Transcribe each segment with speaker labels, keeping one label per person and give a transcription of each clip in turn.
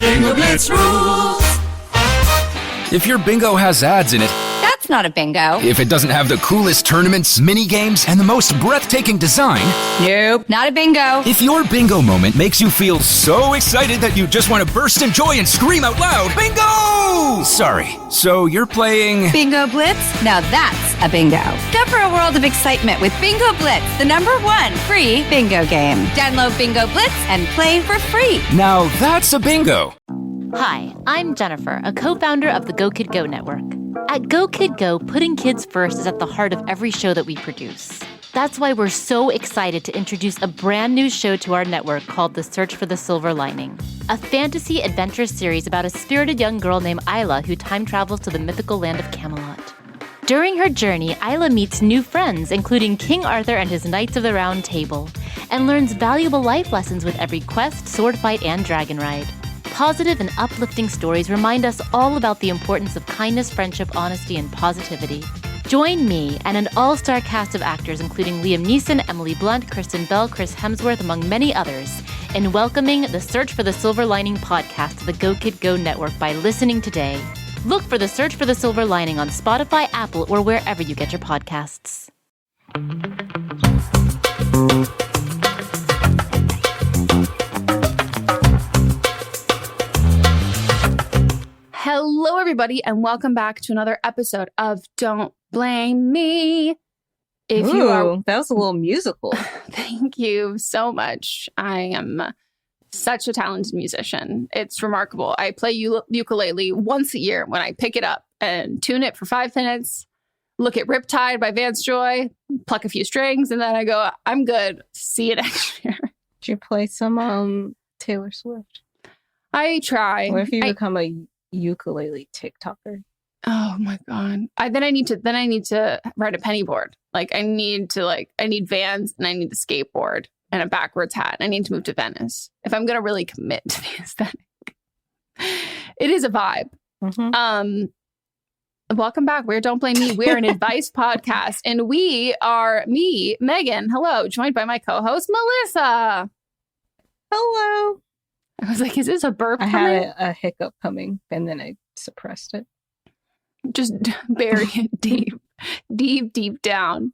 Speaker 1: Bingo Blitz rules.
Speaker 2: If your bingo has ads in it,
Speaker 3: That's not a bingo.
Speaker 2: if it doesn't have the coolest tournaments, mini games, and the most breathtaking design,
Speaker 3: Nope, not a bingo.
Speaker 2: if your bingo moment makes you feel so excited that you just want to burst in joy and scream out loud, bingo! Sorry, so you're playing...
Speaker 3: Bingo Blitz? Now that's a bingo. Go for a world of excitement with Bingo Blitz, the #1 free bingo game. Download Bingo Blitz and play for free.
Speaker 2: Now that's a bingo.
Speaker 4: Hi, I'm Jennifer, a co-founder of the Go Kid Go network. At Go Kid Go, putting kids first is at the heart of every show that we produce. That's why we're so excited to introduce a brand new show to our network called The Search for the Silver Lining, a fantasy adventure series about a spirited young girl named Isla who time travels to the mythical land of Camelot. During her journey, Isla meets new friends, including King Arthur and his Knights of the Round Table, and learns valuable life lessons with every quest, sword fight, and dragon ride. Positive and uplifting stories remind us all about the importance of kindness, friendship, honesty, and positivity. Join me and an all-star cast of actors including Liam Neeson, Emily Blunt, Kristen Bell, Chris Hemsworth, among many others, in welcoming the Search for the Silver Lining podcast to the Go Kid Go network by listening today. Look for the Search for the Silver Lining on Spotify, Apple, or wherever you get your podcasts.
Speaker 5: Hello, everybody, and welcome back to another episode of Don't Blame Me. If you are,
Speaker 6: that was a little musical.
Speaker 5: Thank you so much. I am such a talented musician. It's remarkable. I play ukulele once a year when I pick it up and tune it for 5 minutes, look at Riptide by Vance Joy, pluck a few strings, and then I go, I'm good. See you next year.
Speaker 6: Did you play some Taylor Swift?
Speaker 5: I try.
Speaker 6: What if you become a ukulele TikToker?
Speaker 5: Oh my god! Then I need to ride a penny board. I need Vans and I need the skateboard and a backwards hat. I need to move to Venice if I'm gonna really commit to the aesthetic. It is a vibe.
Speaker 6: Mm-hmm.
Speaker 5: Welcome back. We're Don't Blame Me. We're an advice podcast, and we are me, Megan. Hello, joined by my co-host Melissa.
Speaker 6: Hello.
Speaker 5: I was like, is this a burp?
Speaker 6: I had a hiccup coming, and then I suppressed it.
Speaker 5: Just bury it deep down.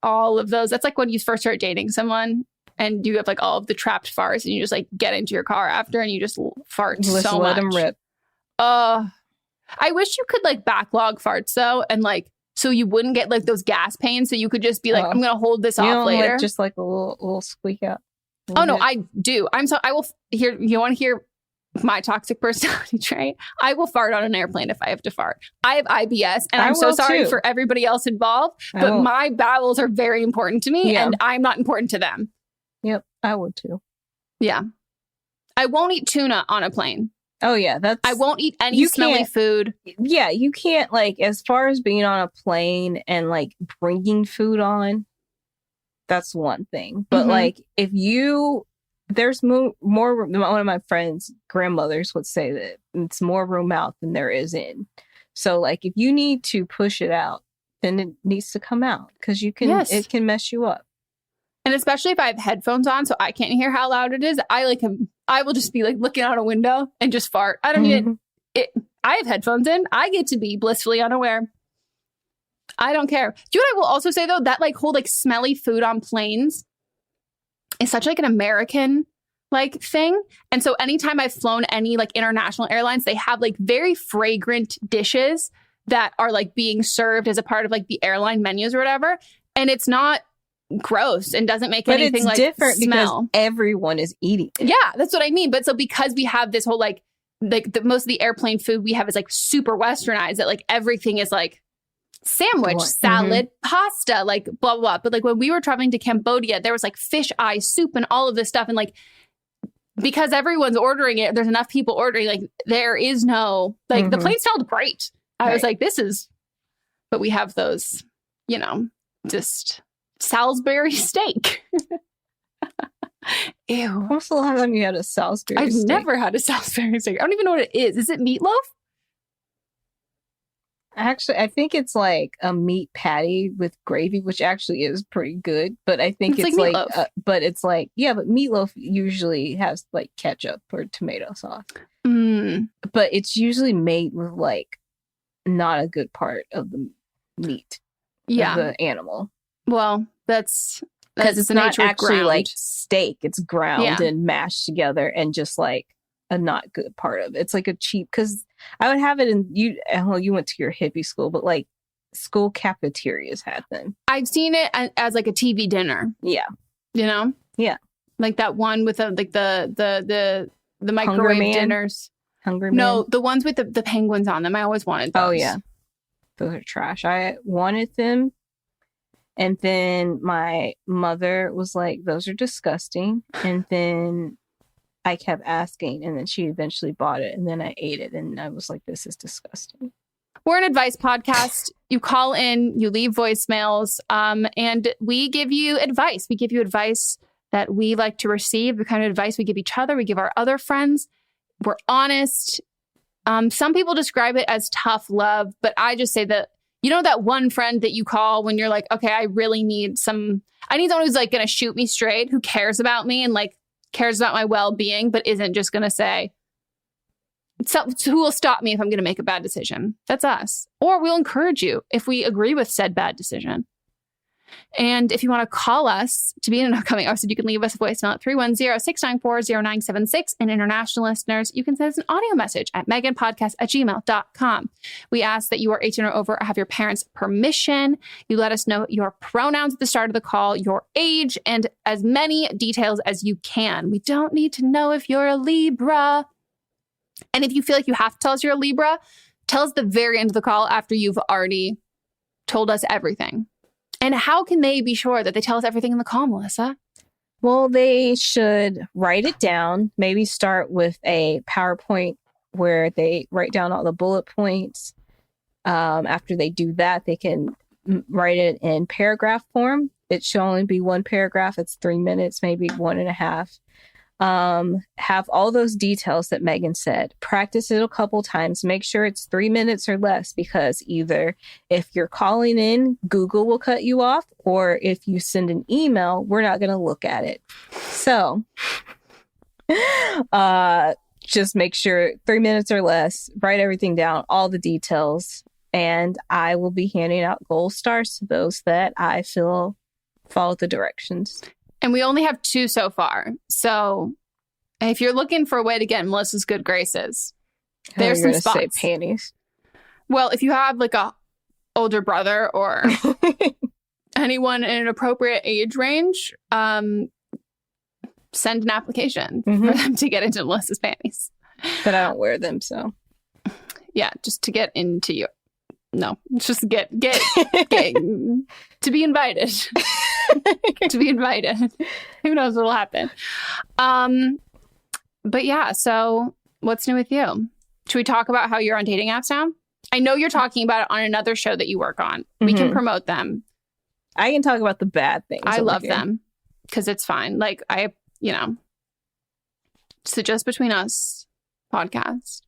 Speaker 5: All of those. That's like when you first start dating someone, and you have all of the trapped farts, and you just get into your car after, and you just fart so much.
Speaker 6: Let them rip.
Speaker 5: I wish you could backlog farts though, and so you wouldn't get those gas pains, so you could just be I'm gonna hold this off later.
Speaker 6: Just a little squeak out.
Speaker 5: Oh no, I do. I will hear. You want to hear my toxic personality trait? I will fart on an airplane if I have to fart. I have IBS, and I'm so sorry for everybody else involved, but my bowels are very important to me, and I'm not important to them.
Speaker 6: Yep, I would too.
Speaker 5: Yeah, I won't eat tuna on a plane.
Speaker 6: Oh yeah,
Speaker 5: I won't eat any smelly food.
Speaker 6: Yeah, you can't as far as being on a plane and bringing food on. That's one thing. But if there's more, one of my friends' grandmothers would say that it's more room out than there is in. So if you need to push it out, then it needs to come out because it can mess you up.
Speaker 5: And especially if I have headphones on, so I can't hear how loud it is. I will just be looking out a window and just fart. I don't need it. I have headphones in. I get to be blissfully unaware. I don't care. Do you know what I will also say though? That whole smelly food on planes is such an American thing. And so anytime I've flown any international airlines, they have very fragrant dishes that are being served as a part of the airline menus or whatever. And it's not gross and doesn't make anything
Speaker 6: it's different
Speaker 5: smell.
Speaker 6: Because everyone is eating it.
Speaker 5: Yeah, that's what I mean. But so because we have this whole most of the airplane food we have is super westernized that everything is sandwich, salad, pasta, blah, blah, blah. But when we were traveling to Cambodia, there was fish eye soup and all of this stuff. And because everyone's ordering it, there's enough people ordering, there is no, the plane smelled great. I was this is, but we have those, just Salisbury steak. Ew.
Speaker 6: When was the last time you had a Salisbury steak?
Speaker 5: I've never had a Salisbury steak. I don't even know what it is. Is it meatloaf?
Speaker 6: Actually, I think it's like a meat patty with gravy, which actually is pretty good. But I think
Speaker 5: It's
Speaker 6: it's
Speaker 5: like
Speaker 6: like,
Speaker 5: meatloaf.
Speaker 6: but it's like, yeah, but meatloaf usually has like ketchup or tomato sauce.
Speaker 5: Mm.
Speaker 6: But it's usually made with like not a good part of the meat of
Speaker 5: Yeah.
Speaker 6: the animal.
Speaker 5: Well, that's
Speaker 6: Because it's
Speaker 5: the
Speaker 6: not
Speaker 5: nature of
Speaker 6: actually
Speaker 5: ground.
Speaker 6: like steak. It's ground
Speaker 5: Yeah.
Speaker 6: and mashed together and just like a not good part of it. It's like a cheap, because I would have it in, well, you went to your hippie school, but like school cafeterias had them.
Speaker 5: I've seen it as like a TV dinner.
Speaker 6: Yeah.
Speaker 5: You know?
Speaker 6: Yeah.
Speaker 5: Like that one with the microwave
Speaker 6: Man?
Speaker 5: dinners.
Speaker 6: Hungry Man?
Speaker 5: No, the ones with the penguins on them. I always wanted those.
Speaker 6: Oh, yeah. Those are trash. I wanted them. And then my mother was like, those are disgusting. And then I kept asking, and then she eventually bought it, and then I ate it, and I was like, this is disgusting.
Speaker 5: We're an advice podcast. You call in, you leave voicemails, and we give you advice. We give you advice that we like to receive, the kind of advice we give each other, we give our other friends. We're honest. Some people describe it as tough love, but I just say that, you know, that one friend that you call when you're like, okay, I need someone who's like going to shoot me straight, who cares about me and like cares about my well-being, but isn't just going to say, so who will stop me if I'm going to make a bad decision? That's us. Or we'll encourage you if we agree with said bad decision. And if you want to call us to be in an upcoming episode, you can leave us a voicemail at 310-694-0976. And international listeners, you can send us an audio message at meghanpodcast@gmail.com. We ask that you are 18 or over or have your parents' permission. You let us know your pronouns at the start of the call, your age, and as many details as you can. We don't need to know if you're a Libra. And if you feel like you have to tell us you're a Libra, tell us the very end of the call after you've already told us everything. And how can they be sure that they tell us everything in the call, Melissa?
Speaker 6: Well, they should write it down. Maybe start with a PowerPoint where they write down all the bullet points. After they do that, they can write it in paragraph form. It should only be one paragraph. It's 3 minutes, maybe 1.5. Have all those details that Megan said. Practice it a couple times. Make sure it's 3 minutes or less, because either if you're calling in, Google will cut you off, or if you send an email, we're not going to look at it. So, just make sure 3 minutes or less, write everything down, all the details, and I will be handing out gold stars to those that I feel follow the directions.
Speaker 5: And we only have 2 so far. So if you're looking for a way to get in Melissa's good graces, there's some spots.
Speaker 6: Say panties.
Speaker 5: Well, if you have like a older brother or anyone in an appropriate age range, send an application for them to get into Melissa's panties.
Speaker 6: But I don't wear them, so.
Speaker 5: Yeah, just to get into you. No, just get to be invited. To be invited. Who knows what'll happen? But yeah, so what's new with you? Should we talk about how you're on dating apps now? I know you're talking about it on another show that you work on. We can promote them.
Speaker 6: I can talk about the bad things.
Speaker 5: I love them because it's fine. Like so Just Between Us podcast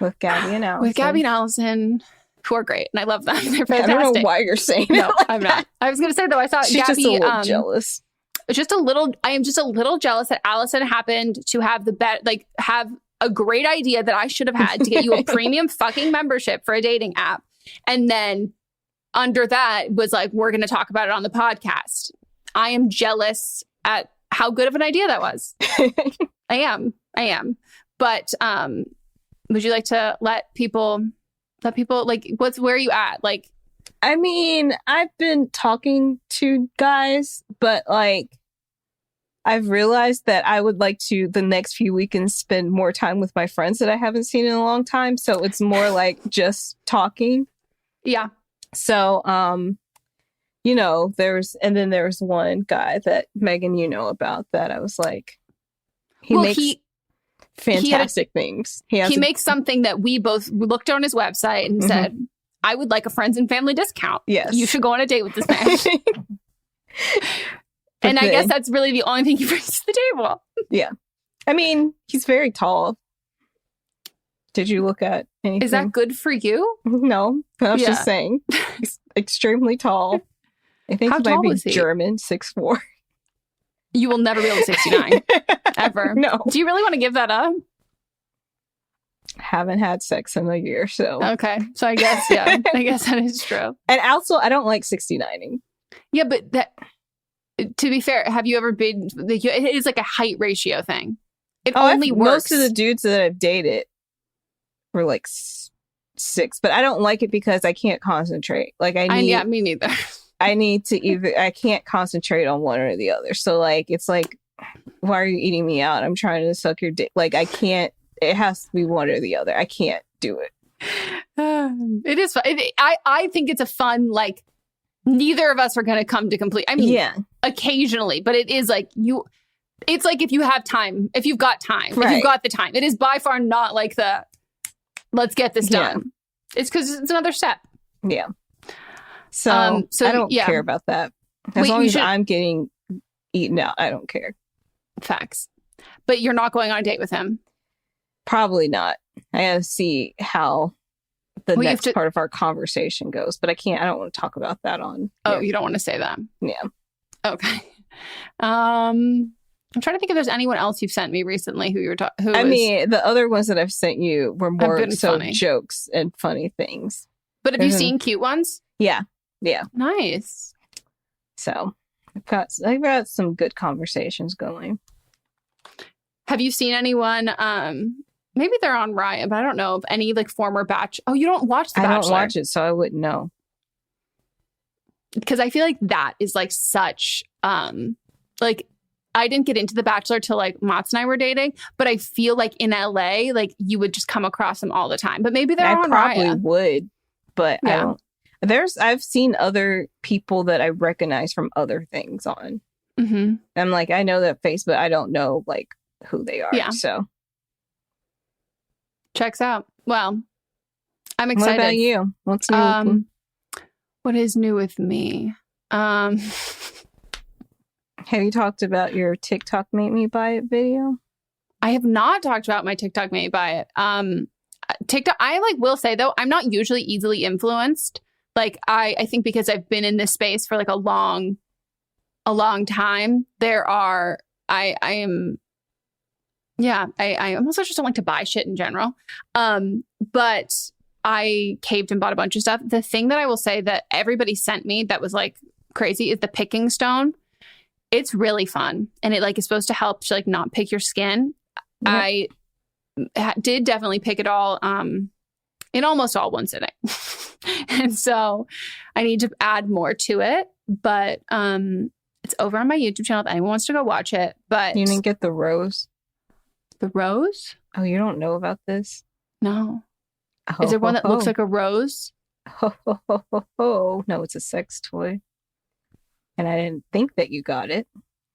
Speaker 6: with Gabby and Allison.
Speaker 5: With Gabby and Allison, who are great, and I love them. They're fantastic.
Speaker 6: I don't know why you're saying
Speaker 5: no,
Speaker 6: it like
Speaker 5: I'm not. I was gonna say though, I saw
Speaker 6: She's
Speaker 5: Gabby.
Speaker 6: just a little jealous.
Speaker 5: I am just a little jealous that Allison happened to have have a great idea that I should have had to get you a premium fucking membership for a dating app, and then under that was like, we're going to talk about it on the podcast. I am jealous at how good of an idea that was. I am. But would you like to let people like, where are you at? Like,
Speaker 6: I mean, I've been talking to guys, but like, I've realized that I would like to, the next few weekends, spend more time with my friends that I haven't seen in a long time. So it's more like just talking.
Speaker 5: Yeah.
Speaker 6: So, there's one guy that Megan, about that I was like, he makes fantastic things. He
Speaker 5: makes something that we both looked on his website and said, I would like a friends and family discount.
Speaker 6: Yes.
Speaker 5: You should go on a date with this man. And I guess that's really the only thing he brings to the table.
Speaker 6: Yeah. I mean, he's very tall. Did you look at anything?
Speaker 5: Is that good for you?
Speaker 6: No, I was just saying. He's extremely tall. I think
Speaker 5: How
Speaker 6: he might
Speaker 5: tall
Speaker 6: be
Speaker 5: is he?
Speaker 6: German, 6'4".
Speaker 5: You will never be able to 69 ever.
Speaker 6: No.
Speaker 5: Do you really want to give that up?
Speaker 6: Haven't had sex in a year, so.
Speaker 5: Okay. So I guess, yeah, I guess that is true.
Speaker 6: And also, I don't like 69ing.
Speaker 5: Yeah, but that, to be fair, have you ever been, it is like a height ratio thing. It only works.
Speaker 6: Most of the dudes that I've dated were like 6, but I don't like it because I can't concentrate. Like I need,
Speaker 5: yeah, me neither.
Speaker 6: I need to either, I can't concentrate on one or the other. So like, it's like, why are you eating me out? I'm trying to suck your dick. Like I can't, it has to be one or the other. I can't do it.
Speaker 5: It is fun. I think it's a fun, like, neither of us are going to come to complete. I mean, occasionally, but it is like it's like if you have time, if you've got time, if you've got the time. It is by far not like the, let's get this done. It's because it's another step.
Speaker 6: Yeah. So I don't care about that. As long as I'm getting eaten out, I don't care.
Speaker 5: Facts. But you're not going on a date with him?
Speaker 6: Probably not. I gotta see how the next part of our conversation goes, but I don't want to talk about that on.
Speaker 5: Oh, you don't want to say that?
Speaker 6: Yeah.
Speaker 5: Okay. I'm trying to think if there's anyone else you've sent me recently who you were talking.
Speaker 6: I mean, the other ones that I've sent you were more so
Speaker 5: funny
Speaker 6: jokes and funny things.
Speaker 5: But have you seen cute ones? Yeah.
Speaker 6: Yeah.
Speaker 5: Nice.
Speaker 6: So I've got some good conversations going.
Speaker 5: Have you seen anyone? Maybe they're on Riot, but I don't know of any like former batch. Oh, you don't watch The Bachelor? I don't
Speaker 6: watch it, so I wouldn't know.
Speaker 5: Because I feel like that is like such like I didn't get into The Bachelor till like Mats and I were dating, but I feel like in LA, like you would just come across them all the time. But maybe they're on Riot. I probably
Speaker 6: would, but I don't. I've seen other people that I recognize from other things on.
Speaker 5: Mm-hmm.
Speaker 6: I'm like, I know that face, but I don't know like who they are. Yeah. So
Speaker 5: checks out. Well, I'm excited.
Speaker 6: What about you? What's new?
Speaker 5: What is new with me?
Speaker 6: Have you talked about your TikTok Make Me Buy It video?
Speaker 5: I have not talked about my TikTok Make Me Buy It. TikTok, I like will say though, I'm not usually easily influenced. Like I think because I've been in this space for like a long time, I also just don't like to buy shit in general. But I caved and bought a bunch of stuff. The thing that I will say that everybody sent me that was like crazy is the picking stone. It's really fun. And it like is supposed to help to like not pick your skin. Yep. I did definitely pick it all in almost all one sitting. And so I need to add more to it. But it's over on my YouTube channel if anyone wants to go watch it. But
Speaker 6: you didn't get the rose?
Speaker 5: The rose?
Speaker 6: Oh, you don't know about this?
Speaker 5: No. Is there one that looks like a rose?
Speaker 6: No, it's a sex toy. And I didn't think that you got it.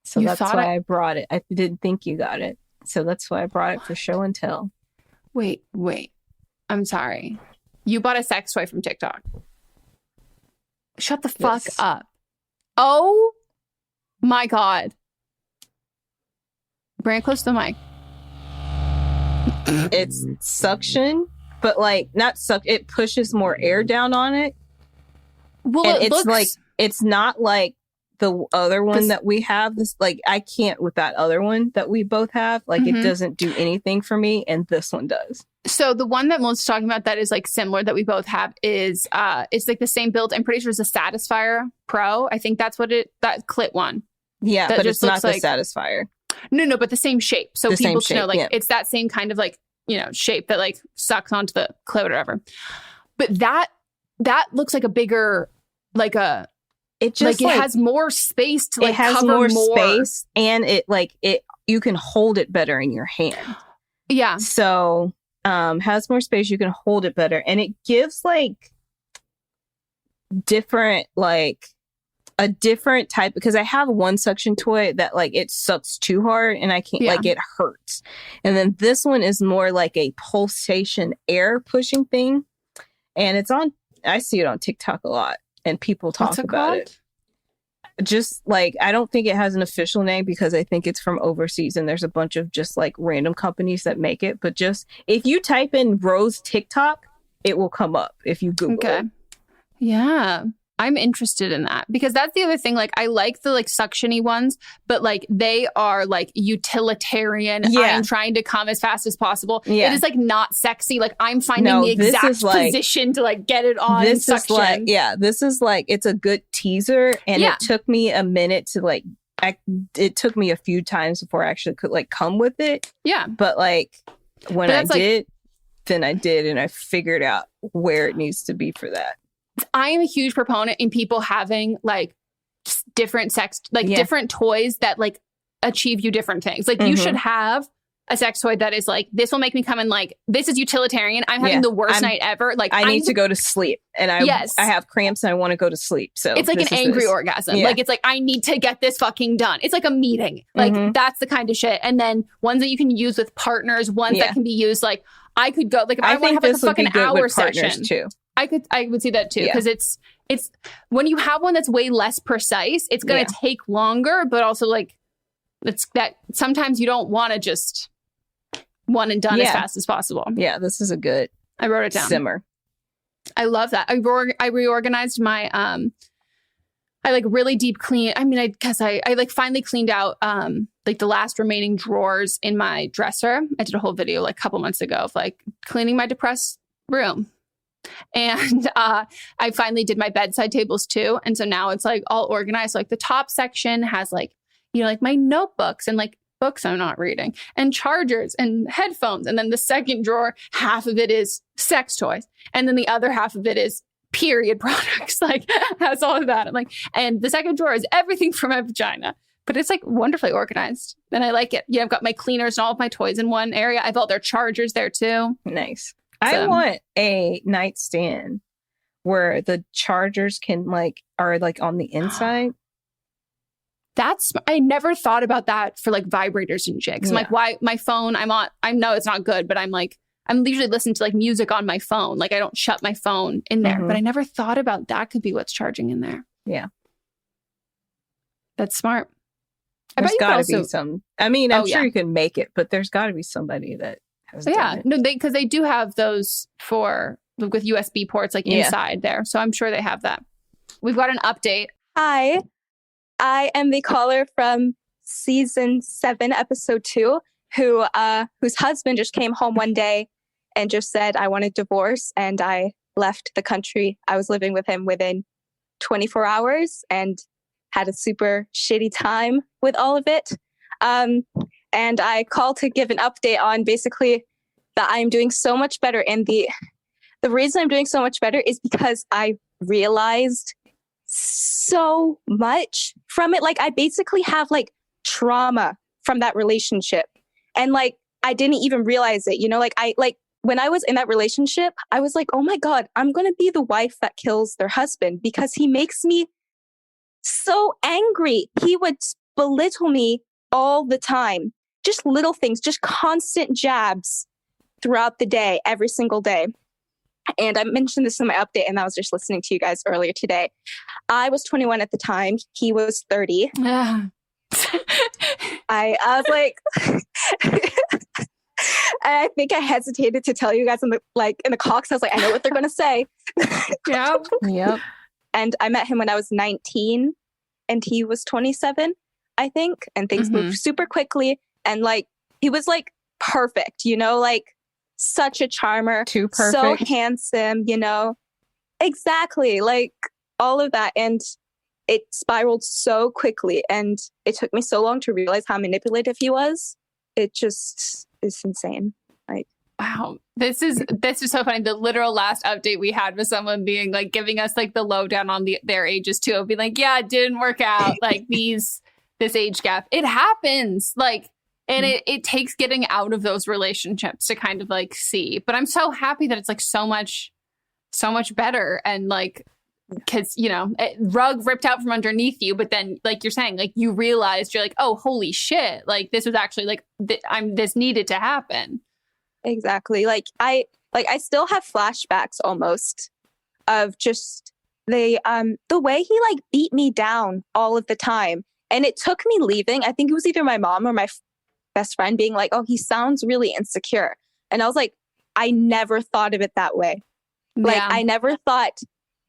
Speaker 6: So that's why I brought it. I didn't think you got it. So that's why I brought it for show and tell.
Speaker 5: Wait. I'm sorry. You bought a sex toy from TikTok. Shut the fuck up. Oh my God. Bring it close to the mic.
Speaker 6: It's suction, but like not suck. It pushes more air down on it.
Speaker 5: Well,
Speaker 6: and it's like it's not like the other one that we have. This like I can't with that other one that we both have. Like it doesn't do anything for me, and this one does.
Speaker 5: So the one that Melissa's talking about that is like similar that we both have is it's like the same build. I'm pretty sure it's a Satisfier Pro. I think that's what that clit one.
Speaker 6: Yeah, but it's not the Satisfier.
Speaker 5: No, but the same shape. So people should know like it's that same kind of like, you know, shape that like sucks onto the clit or whatever. But that looks like a bigger like a it just like it has more space to like cover more
Speaker 6: space, and it you can hold it better in your hand.
Speaker 5: Yeah.
Speaker 6: So has more space, you can hold it better, and it gives like different like a different type, because I have one suction toy that like it sucks too hard and I can't like it hurts. And then this one is more like a pulsation air pushing thing. And I see it on TikTok a lot and people talk about it. just like, I don't think it has an official name because I think it's from overseas and there's a bunch of just like random companies that make it. But just if you type in Rose TikTok, it will come up if you Google it.
Speaker 5: Yeah. I'm interested in that because that's the other thing. Like, I like the like suctiony ones, but like they are like utilitarian. I'm trying to come as fast as possible. It is like not sexy. Like, I'm finding the exact position to like get it on.
Speaker 6: This is like, this is like, it's a good teaser. And it took me a minute to like, it took me a few times before I actually could like come with it. Yeah. But like when I did, then I did, and I figured out where it needs to be for that.
Speaker 5: I am a huge proponent in people having like different sex, like different toys that like achieve you different things. Like you should have a sex toy that is like, this will make me come and like, this is utilitarian. I'm having the worst night ever. Like
Speaker 6: I need to go to sleep and I have cramps and I want to go to sleep. So
Speaker 5: it's like an angry orgasm. Like it's like, I need to get this fucking done. It's like a meeting. Like that's the kind of shit. And then ones that you can use with partners, ones that can be used like, I could go like if I want to have like a fucking hour session too. I would see that too because it's when you have one that's way less precise, it's going to take longer, but also like it's that sometimes you don't want to just one and done as fast as possible.
Speaker 6: Yeah, this is a good.
Speaker 5: I wrote it down.
Speaker 6: Simmer.
Speaker 5: I love that. I reorganized my I like really deep clean. I mean, I like finally cleaned out like the last remaining drawers in my dresser. I did a whole video like a couple months ago of like cleaning my depressed room. And I finally did my bedside tables too. And so now it's like all organized. So, like the top section has like, you know, like my notebooks and like books I'm not reading and chargers and headphones. And then the second drawer, half of it is sex toys. And then the other half of it is period products, like has all of that. I'm like, and the second drawer is everything from my vagina. But it's like wonderfully organized. And I like it. Yeah, I've got my cleaners and all of my toys in one area. I've all their chargers there too.
Speaker 6: Nice. I want a nightstand where the chargers are like on the inside.
Speaker 5: I never thought about that for like vibrators and shit. 'Cause I'm like, why my phone? I know it's not good, but I'm usually listening to like music on my phone. Like I don't shut my phone in there, but I never thought about that could be what's charging in there.
Speaker 6: Yeah.
Speaker 5: That's smart.
Speaker 6: There's got to be some. I mean, I'm sure you can make it, but there's got to be somebody that.
Speaker 5: No, because they do have those with USB ports like inside there. So I'm sure they have that. We've got an update.
Speaker 7: Hi, I am the caller from season 7, episode 2, whose husband just came home one day and just said, I want a divorce. And I left the country. I was living with him within 24 hours and had a super shitty time with all of it. And I called to give an update on basically that I'm doing so much better. And the reason I'm doing so much better is because I realized so much from it. Like I basically have like trauma from that relationship. And like, I didn't even realize it, you know, when I was in that relationship, I was like, oh my God, I'm going to be the wife that kills their husband because he makes me so angry. He would belittle me all the time. Just little things, just constant jabs throughout the day, every single day. And I mentioned this in my update, and I was just listening to you guys earlier today. I was 21 at the time. He was 30. I was like, I think I hesitated to tell you guys in the call because I was like, I know what they're going to say.
Speaker 6: Yep.
Speaker 7: And I met him when I was 19 and he was 27, I think. And things moved super quickly. And like, he was like perfect, you know, like such a charmer.
Speaker 6: Too perfect.
Speaker 7: So handsome, you know. Exactly. Like all of that. And it spiraled so quickly. And it took me so long to realize how manipulative he was. It just is insane. Like,
Speaker 5: wow. This is so funny. The literal last update we had was someone being like giving us like the lowdown on their ages too. Be like, yeah, it didn't work out. Like this age gap. It happens. Like, and it takes getting out of those relationships to kind of like see. But I'm so happy that it's like so much better. And like, because, you know, rug ripped out from underneath you. But then, like you're saying, like you realized you're like, oh, holy shit. Like this was actually like, this needed to happen.
Speaker 7: Exactly. I still have flashbacks almost of just the way he like beat me down all of the time. And it took me leaving. I think it was either my mom or my best friend being like, oh, he sounds really insecure. And I was like, I never thought of it that way. Like, I never thought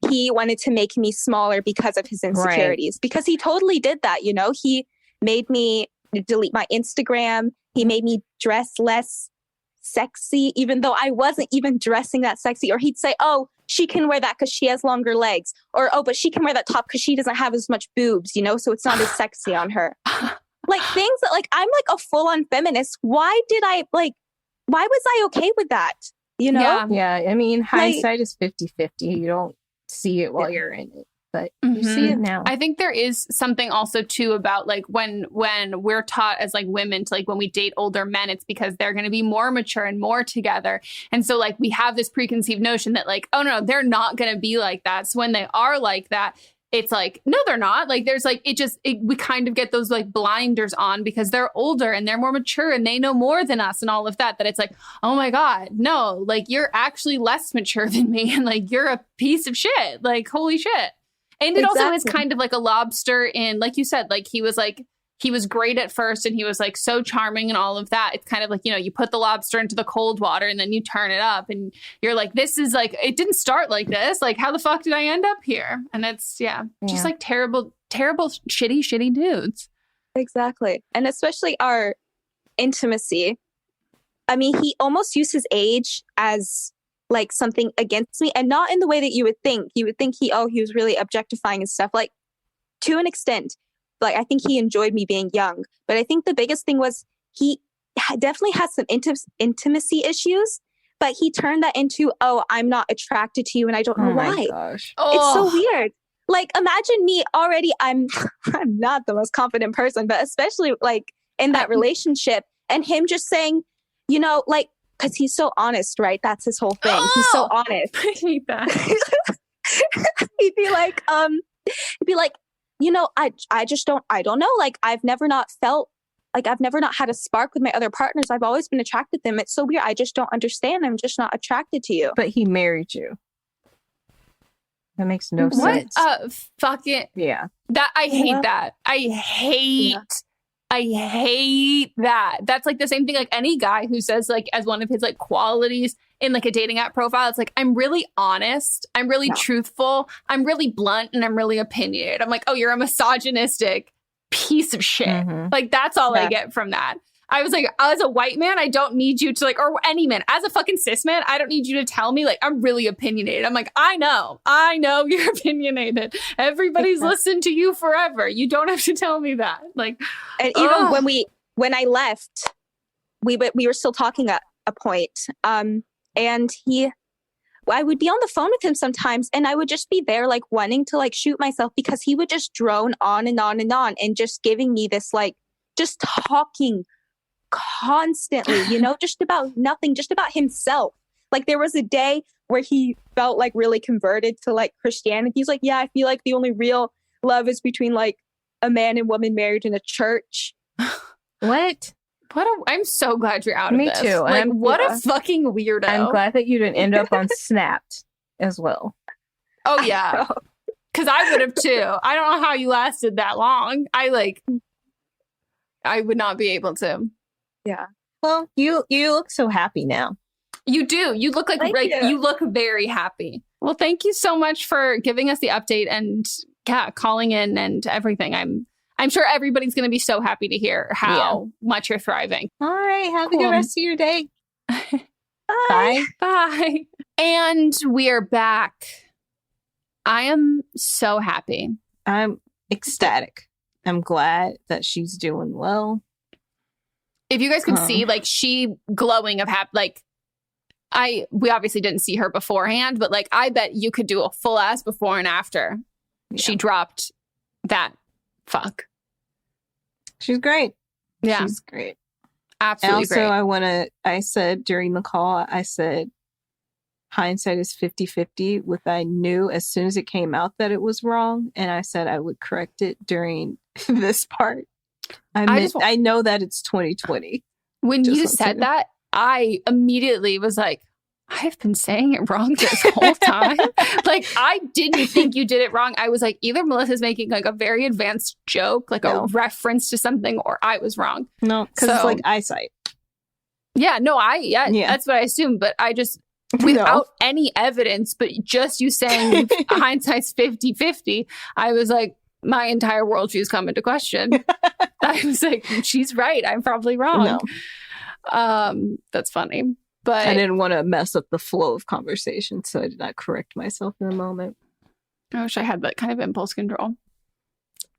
Speaker 7: he wanted to make me smaller because of his insecurities, because he totally did that. You know, he made me delete my Instagram. He made me dress less sexy, even though I wasn't even dressing that sexy. Or he'd say, oh, she can wear that because she has longer legs. Or, oh, but she can wear that top because she doesn't have as much boobs, you know, so it's not as sexy on her. Like things that like, I'm like a full-on feminist. Why was I okay with that? You know?
Speaker 6: Yeah. I mean, hindsight is 50-50. You don't see it while you're in it, but you see it now.
Speaker 5: I think there is something also too about like when we're taught as like women to like when we date older men, it's because they're going to be more mature and more together. And so like we have this preconceived notion that like, oh no, they're not going to be like that. So when they are like that, it's like, no, they're not. Like there's like, we kind of get those like blinders on because they're older and they're more mature and they know more than us and all of that, that it's like, oh my God, no, like you're actually less mature than me. And like, you're a piece of shit. Like, holy shit. And it also is kind of like a lobster in, like you said, like he was great at first and he was like so charming and all of that. It's kind of like, you know, you put the lobster into the cold water and then you turn it up and you're like, this is like, it didn't start like this. Like, how the fuck did I end up here? And it's, just like terrible, shitty dudes.
Speaker 7: Exactly. And especially our intimacy. I mean, he almost used his age as like something against me, and not in the way that you would think. You would think he was really objectifying and stuff, like to an extent. Like, I think he enjoyed me being young. But I think the biggest thing was he definitely has some intimacy issues, but he turned that into, oh, I'm not attracted to you and I don't know why.
Speaker 6: Gosh.
Speaker 7: It's so weird. Like, imagine me already, I'm not the most confident person, but especially like in that relationship and him just saying, you know, like, because he's so honest, right? That's his whole thing. He's so honest.
Speaker 5: I hate that.
Speaker 7: He'd be like, you know, I don't know. Like, I've never not had a spark with my other partners. I've always been attracted to them. It's so weird. I just don't understand. I'm just not attracted to you.
Speaker 6: But he married you. That makes no sense.
Speaker 5: Fucking
Speaker 6: yeah.
Speaker 5: That I hate that. I hate that. That's like the same thing. Like any guy who says like as one of his like qualities in like a dating app profile, it's like, I'm really honest. I'm really truthful. I'm really blunt and I'm really opinionated. I'm like, oh, you're a misogynistic piece of shit. Like that's all I get from that. I was like, as a white man, I don't need you to like, or any man, as a fucking cis man, I don't need you to tell me like, I'm really opinionated. I'm like, I know you're opinionated. Everybody's listened to you forever. You don't have to tell me that. Like,
Speaker 7: and even when I left, we were still talking at a point. And I would be on the phone with him sometimes and I would just be there like wanting to like shoot myself because he would just drone on and on and on and just giving me this like, just talking constantly, you know, just about nothing, just about himself. Like there was a day where he felt like really converted to like Christianity. He's like, yeah, I feel like the only real love is between like a man and woman married in a church.
Speaker 6: What?
Speaker 5: I'm so glad you're out of this.
Speaker 6: Me too.
Speaker 5: Like, what a fucking weirdo.
Speaker 6: I'm glad that you didn't end up on Snapped as well.
Speaker 5: Oh, yeah. Because I would have too. I don't know how you lasted that long. I would not be able to.
Speaker 7: Yeah.
Speaker 6: Well, you look so happy now.
Speaker 5: You do. You look like you look very happy. Well, thank you so much for giving us the update and calling in and everything. I'm sure everybody's going to be so happy to hear how much you're thriving.
Speaker 6: All right. Have a good rest of your day.
Speaker 5: Bye. Bye. And we are back. I am so happy.
Speaker 6: I'm ecstatic. I'm glad that she's doing well.
Speaker 5: If you guys could see, like, she glowing of happy, like, we obviously didn't see her beforehand, but like, I bet you could do a full ass before and after she dropped that fuck.
Speaker 6: She's great.
Speaker 5: Yeah.
Speaker 6: She's great.
Speaker 5: Absolutely
Speaker 6: great. I said during the call, I said, hindsight is 50-50 with I knew as soon as it came out that it was wrong. And I said I would correct it during this part. I know that it's 2020.
Speaker 5: When you said that, I immediately was like, I've been saying it wrong this whole time. Like, I didn't think you did it wrong. I was like, either Melissa's making like a very advanced joke, like a reference to something, or I was wrong.
Speaker 6: No, because it's like eyesight.
Speaker 5: Yeah, no, that's what I assumed. But I just, without any evidence, but just you saying hindsight's 50-50, I was like, my entire worldview's come into question. I was like, she's right. I'm probably wrong. No. That's funny. But
Speaker 6: I didn't want to mess up the flow of conversation, so I did not correct myself in the moment.
Speaker 5: I wish I had that kind of impulse control.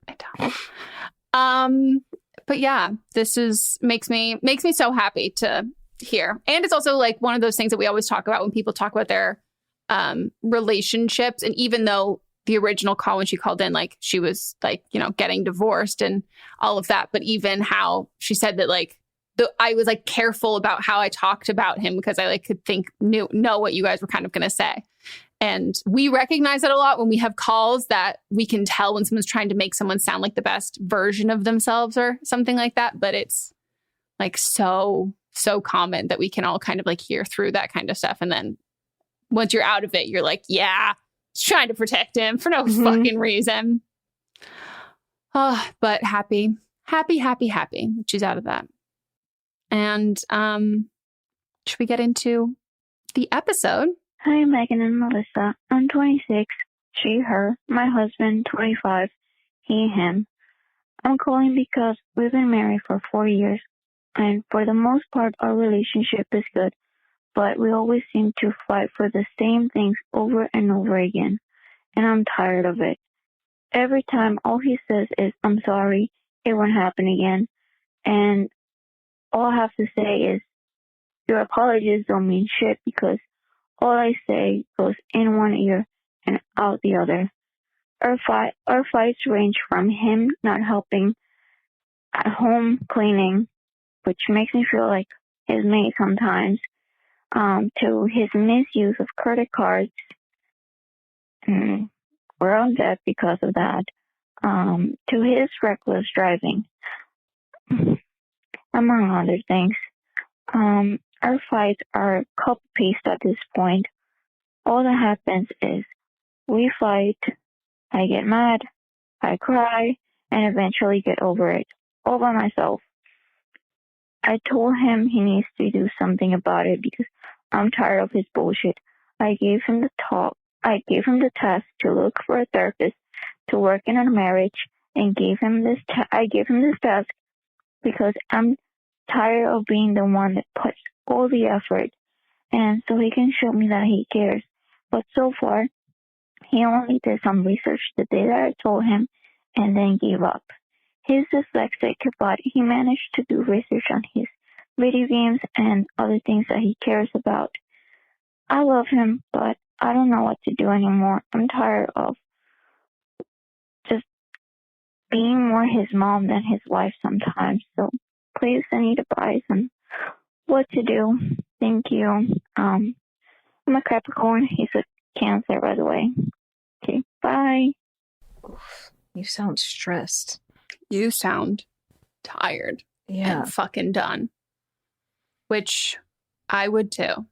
Speaker 5: I don't. But yeah, this makes me so happy to hear. And it's also like one of those things that we always talk about when people talk about their relationships. And even though the original call when she called in, like she was like, you know, getting divorced and all of that, but even how she said that like I was like careful about how I talked about him because I like could know what you guys were kind of going to say. And we recognize that a lot when we have calls that we can tell when someone's trying to make someone sound like the best version of themselves or something like that. But it's like so common that we can all kind of like hear through that kind of stuff. And then once you're out of it, you're like, yeah, it's trying to protect him for no fucking reason. Oh, but happy. She's out of that. And should we get into the episode?
Speaker 8: Hi, Megan and Melissa. I'm 26. She, her. My husband, 25. He, him. I'm calling because we've been married for 4 years, and for the most part, our relationship is good, but we always seem to fight for the same things over and over again, and I'm tired of it. Every time, all he says is, I'm sorry, it won't happen again, and all I have to say is, your apologies don't mean shit because all I say goes in one ear and out the other. Our fights range from him not helping at home cleaning, which makes me feel like his maid sometimes, to his misuse of credit cards. We're on debt because of that. To his reckless driving. Among other things. Our fights are copy-paste at this point. All that happens is we fight, I get mad, I cry, and eventually get over it, all by myself. I told him he needs to do something about it because I'm tired of his bullshit. I gave him the task to look for a therapist to work in a marriage, and I gave him this task because I'm tired of being the one that puts all the effort, and so he can show me that he cares. But so far, he only did some research the day that I told him and then gave up. He's dyslexic, but he managed to do research on his video games and other things that he cares about. I love him, but I don't know what to do anymore. I'm tired of just being more his mom than his wife sometimes. So please, I need advice on what to do. Thank you. I'm a Capricorn. He's a Cancer, by the way. Okay, bye.
Speaker 6: You sound stressed.
Speaker 5: You sound tired.
Speaker 6: Yeah.
Speaker 5: And fucking done. Which I would too.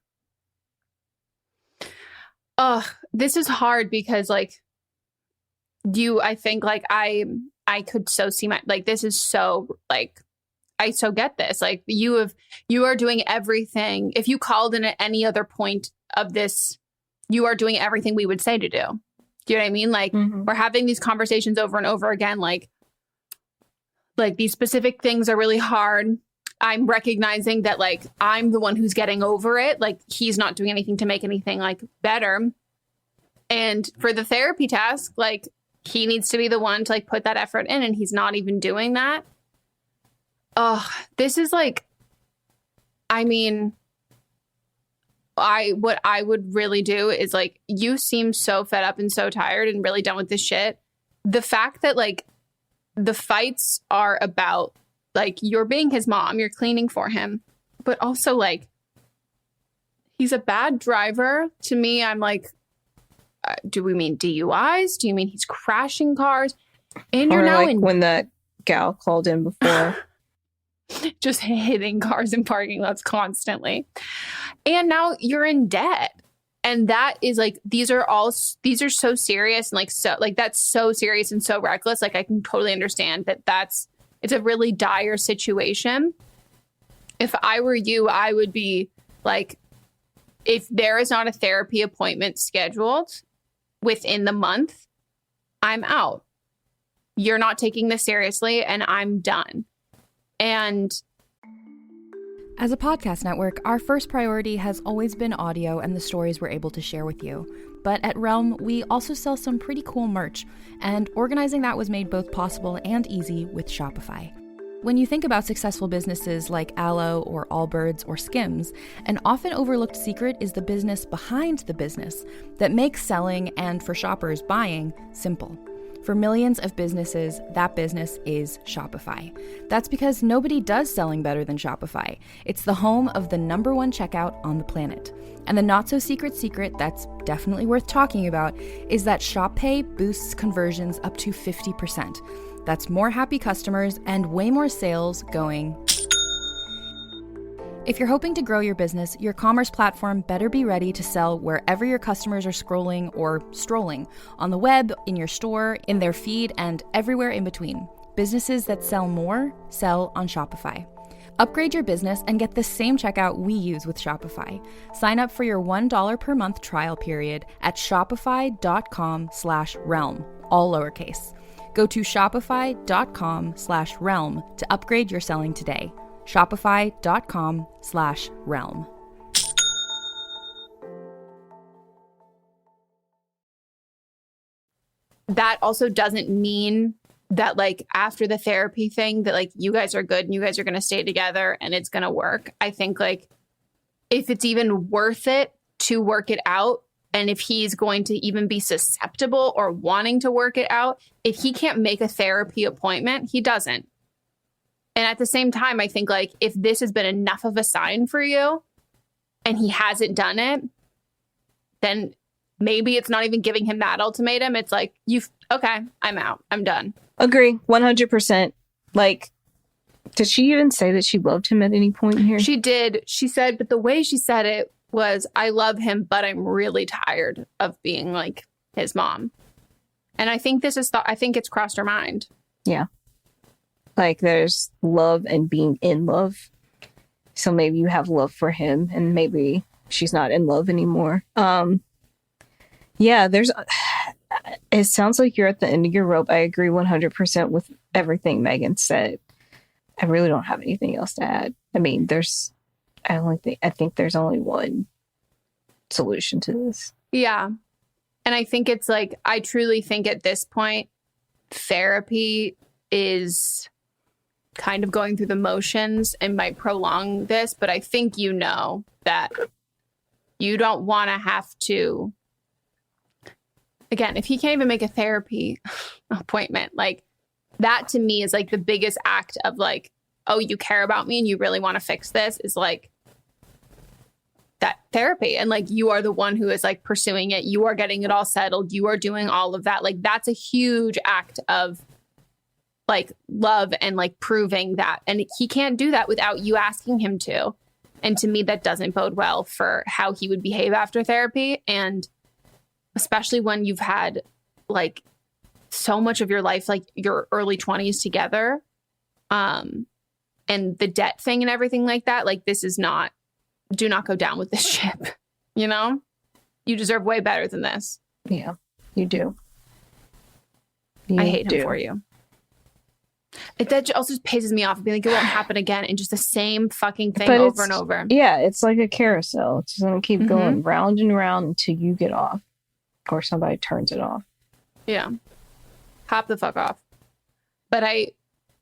Speaker 5: This is hard because like I think like I could so see this is so like I so get this. Like you are doing everything. If you called in at any other point of this, you are doing everything we would say to do. Do you know what I mean? Like we're having these conversations over and over again. Like these specific things are really hard. I'm recognizing that like I'm the one who's getting over it. Like he's not doing anything to make anything like better. And for the therapy task, like he needs to be the one to like put that effort in, and he's not even doing that. Oh, this is like, I mean, what I would really do is like, you seem so fed up and so tired and really done with this shit. The fact that like the fights are about like you're being his mom, you're cleaning for him, but also like he's a bad driver. To me, I'm like, do we mean DUIs? Do you mean he's crashing cars? And you're now
Speaker 6: like when that gal called in before.
Speaker 5: Just hitting cars in parking lots constantly. And now you're in debt. And that is like, these are so serious and like, so like, that's so serious and so reckless. Like, I can totally understand it's a really dire situation. If I were you, I would be like, if there is not a therapy appointment scheduled within the month, I'm out. You're not taking this seriously and I'm done. And
Speaker 9: as a podcast network, our first priority has always been audio and the stories we're able to share with you. But at Realm, we also sell some pretty cool merch, and organizing that was made both possible and easy with Shopify. When you think about successful businesses like Aloe or Allbirds or Skims, an often overlooked secret is the business behind the business that makes selling and, for shoppers, buying simple. For millions of businesses, that business is Shopify. That's because nobody does selling better than Shopify. It's the home of the #1 checkout on the planet. And the not-so-secret secret that's definitely worth talking about is that Shop Pay boosts conversions up to 50%. That's more happy customers and way more sales going. If you're hoping to grow your business, your commerce platform better be ready to sell wherever your customers are scrolling or strolling, on the web, in your store, in their feed, and everywhere in between. Businesses that sell more sell on Shopify. Upgrade your business and get the same checkout we use with Shopify. Sign up for your $1 per month trial period at shopify.com/realm, all lowercase. Go to shopify.com/realm to upgrade your selling today. Shopify.com/realm.
Speaker 5: that also doesn't mean that like after the therapy thing that like you guys are good and you guys are going to stay together and it's going to work. I think like if it's even worth it to work it out, and if he's going to even be susceptible or wanting to work it out, if he can't make a therapy appointment, he doesn't. And at the same time, I think like if this has been enough of a sign for you and he hasn't done it, then maybe it's not even giving him that ultimatum. It's like, okay, I'm out. I'm done.
Speaker 6: Agree. 100%. Like, did she even say that she loved him at any point here?
Speaker 5: She did. She said, but the way she said it was, I love him, but I'm really tired of being like his mom. And I think I think it's crossed her mind.
Speaker 6: Yeah. Like there's love and being in love. So maybe you have love for him and maybe she's not in love anymore. Yeah, it sounds like you're at the end of your rope. I agree 100% with everything Megan said. I really don't have anything else to add. I mean, I think there's only one solution to this.
Speaker 5: Yeah. And I think it's like, I truly think at this point, therapy is kind of going through the motions and might prolong this, but I think you know that you don't want to have to, again, if he can't even make a therapy appointment, like that to me is like the biggest act of like, oh, you care about me and you really want to fix this, is like that therapy. And like, you are the one who is like pursuing it. You are getting it all settled. You are doing all of that. Like, that's a huge act of like love and like proving that. And he can't do that without you asking him to. And to me, that doesn't bode well for how he would behave after therapy. And especially when you've had like so much of your life, like your early 20s together, and the debt thing and everything like that. Like, this is not, do not go down with this ship. You know, you deserve way better than this.
Speaker 6: Yeah, you do.
Speaker 5: I hate him for you. That also just pisses me off. Being like, it won't happen again, and just the same fucking thing over and over.
Speaker 6: Yeah, it's like a carousel. It's just going to keep going round and round until you get off or somebody turns it off.
Speaker 5: Yeah. Hop the fuck off. But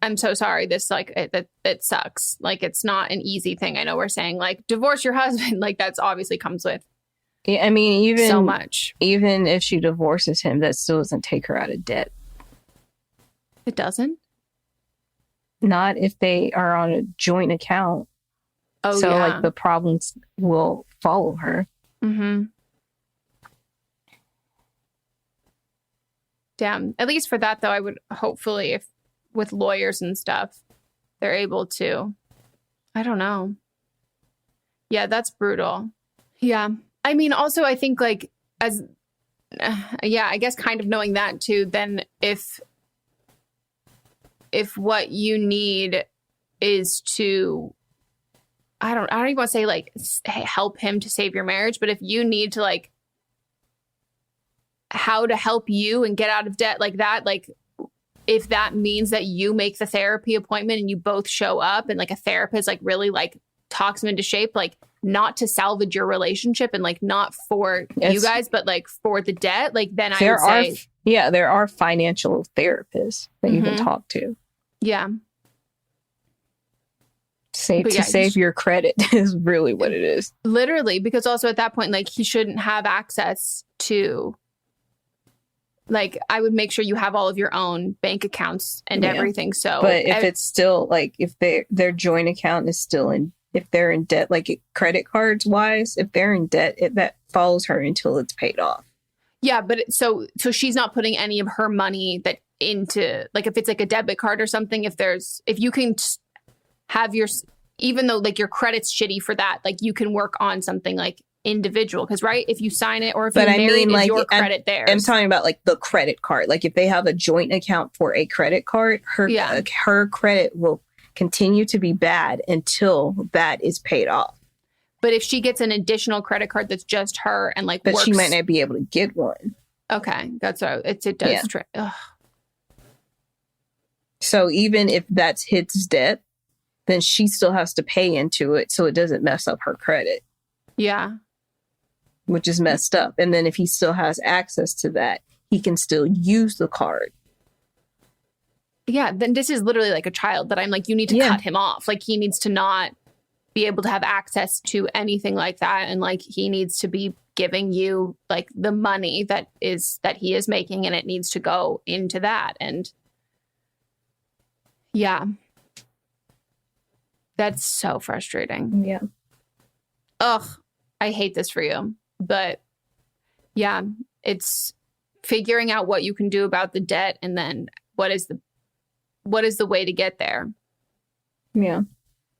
Speaker 5: I'm so sorry. This like it sucks. Like, it's not an easy thing. I know we're saying like divorce your husband. Like, that's obviously comes with.
Speaker 6: Yeah, I mean, even
Speaker 5: so much.
Speaker 6: Even if she divorces him, that still doesn't take her out of debt.
Speaker 5: It doesn't.
Speaker 6: Not if they are on a joint account.
Speaker 5: Oh,
Speaker 6: so
Speaker 5: yeah.
Speaker 6: like the problems will follow her.
Speaker 5: Mm-hmm. Damn. At least for that, though, I would hopefully, if with lawyers and stuff, they're able to. I don't know. Yeah, that's brutal. Yeah. I mean, also, I think like I guess kind of knowing that too, then if what you need is to, I don't even want to say like help him to save your marriage, but if you need to like how to help you and get out of debt like that, like if that means that you make the therapy appointment and you both show up and like a therapist like really like talks him into shape, like not to salvage your relationship and like not for you guys, but like for the debt, like then I would say.
Speaker 6: Yeah, there are financial therapists that you can talk to.
Speaker 5: Yeah.
Speaker 6: Save your credit is really what it is.
Speaker 5: Literally, because also at that point, like he shouldn't have access to, like, I would make sure you have all of your own bank accounts and everything. So,
Speaker 6: but if it's still like, if their joint account is still in, if they're in debt, like credit cards wise, if they're in debt, that follows her until it's paid off. Yeah,
Speaker 5: but so she's not putting any of her money that into, like, if it's like a debit card or something, if you can have your, even though like your credit's shitty for that, like you can work on something like individual, because right, if you sign it or if you're married, like, your credit there.
Speaker 6: I'm talking about like the credit card. Like if they have a joint account for a credit card, her credit will continue to be bad until that is paid off.
Speaker 5: But if she gets an additional credit card that's just her and like,
Speaker 6: but she might not be able to get one.
Speaker 5: Okay, that's what it does. Yeah.
Speaker 6: So even if that's his debt, then she still has to pay into it so it doesn't mess up her credit.
Speaker 5: Yeah.
Speaker 6: Which is messed up. And then if he still has access to that, he can still use the card.
Speaker 5: Yeah, then this is literally like a child that I'm like, you need to cut him off. Like he needs to not be able to have access to anything like that. And like he needs to be giving you like the money that he is making, and it needs to go into that. And yeah. That's so frustrating.
Speaker 6: Yeah.
Speaker 5: Ugh, I hate this for you. But yeah, it's figuring out what you can do about the debt, and then what is the way to get there.
Speaker 6: Yeah.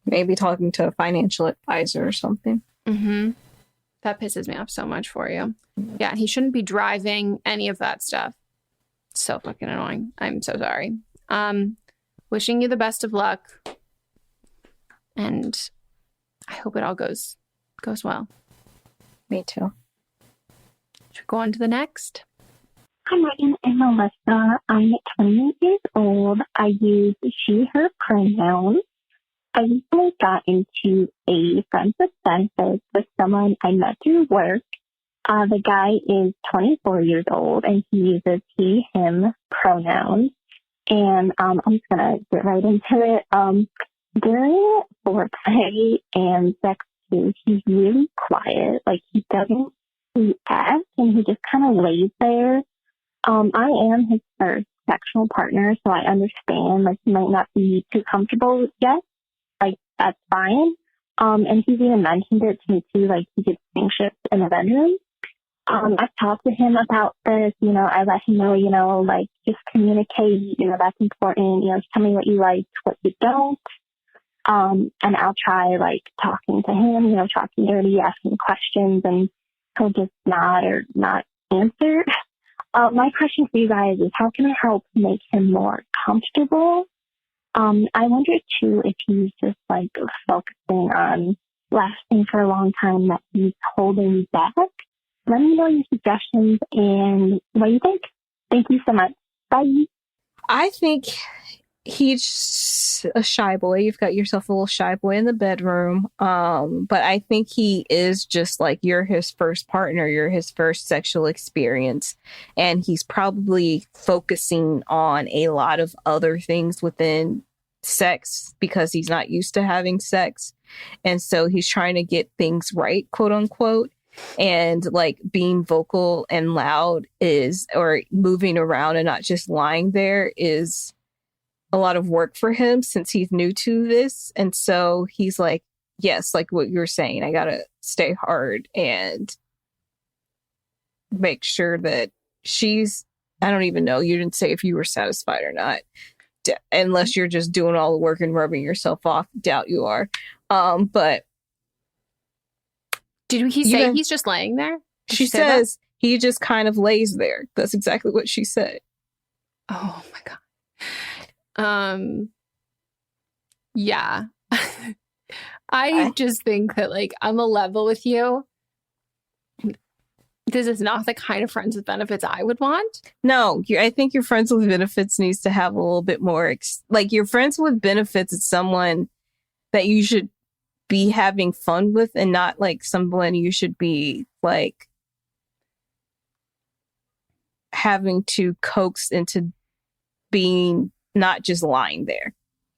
Speaker 6: Maybe talking to a financial advisor or something.
Speaker 5: Mm-hmm. That pisses me off so much for you. Yeah, he shouldn't be driving any of that stuff. It's so fucking annoying. I'm so sorry. Wishing you the best of luck. And I hope it all goes well.
Speaker 6: Me too.
Speaker 5: Should we go on to the next?
Speaker 8: Hi, Megan and Melissa. I'm 28 years old. I use she, her pronouns. I recently got into a friends with benefits with someone I met through work. The guy is 24 years old, and he uses he, him pronouns. And I'm just going to get right into it. During foreplay and sex too, he's really quiet. Like he doesn't react, and he just kind of lays there. I am his first sexual partner, so I understand like he might not be too comfortable yet. Like that's fine. And he's even mentioned it to me too. Like he gets swing shifts in the bedroom. I've talked to him about this. You know, I let him know. Like just communicate. You know, that's important. You know, tell me what you like, what you don't. And I'll try like talking to him, you know, talking dirty, asking questions, and he'll just nod or not answer. My question for you guys is, how can I help make him more comfortable? I wonder too if he's just like focusing on lasting for a long time, that he's holding back. Let me know your suggestions and what you think. Thank you so much. Bye.
Speaker 6: I think he's a shy boy. You've got yourself a little shy boy in the bedroom. But I think he is just like, you're his first partner. You're his first sexual experience. And he's probably focusing on a lot of other things within sex because he's not used to having sex. And so he's trying to get things right, quote unquote. And like being vocal and loud or moving around and not just lying there is a lot of work for him since he's new to this. And so he's like, yes, like what you were saying, I gotta stay hard and make sure that I don't even know, you didn't say if you were satisfied or not, unless you're just doing all the work and rubbing yourself off. Doubt you are. But
Speaker 5: Did he say he's just laying there? Did
Speaker 6: She says he just kind of lays there. That's exactly what she said.
Speaker 5: Oh my God. Yeah. I just think that like I'm a level with you. This is not the kind of friends with benefits I would want.
Speaker 6: No, I think your friends with benefits needs to have a little bit more. Like your friends with benefits is someone that you should be having fun with, and not like someone you should be like having to coax into being not just lying there.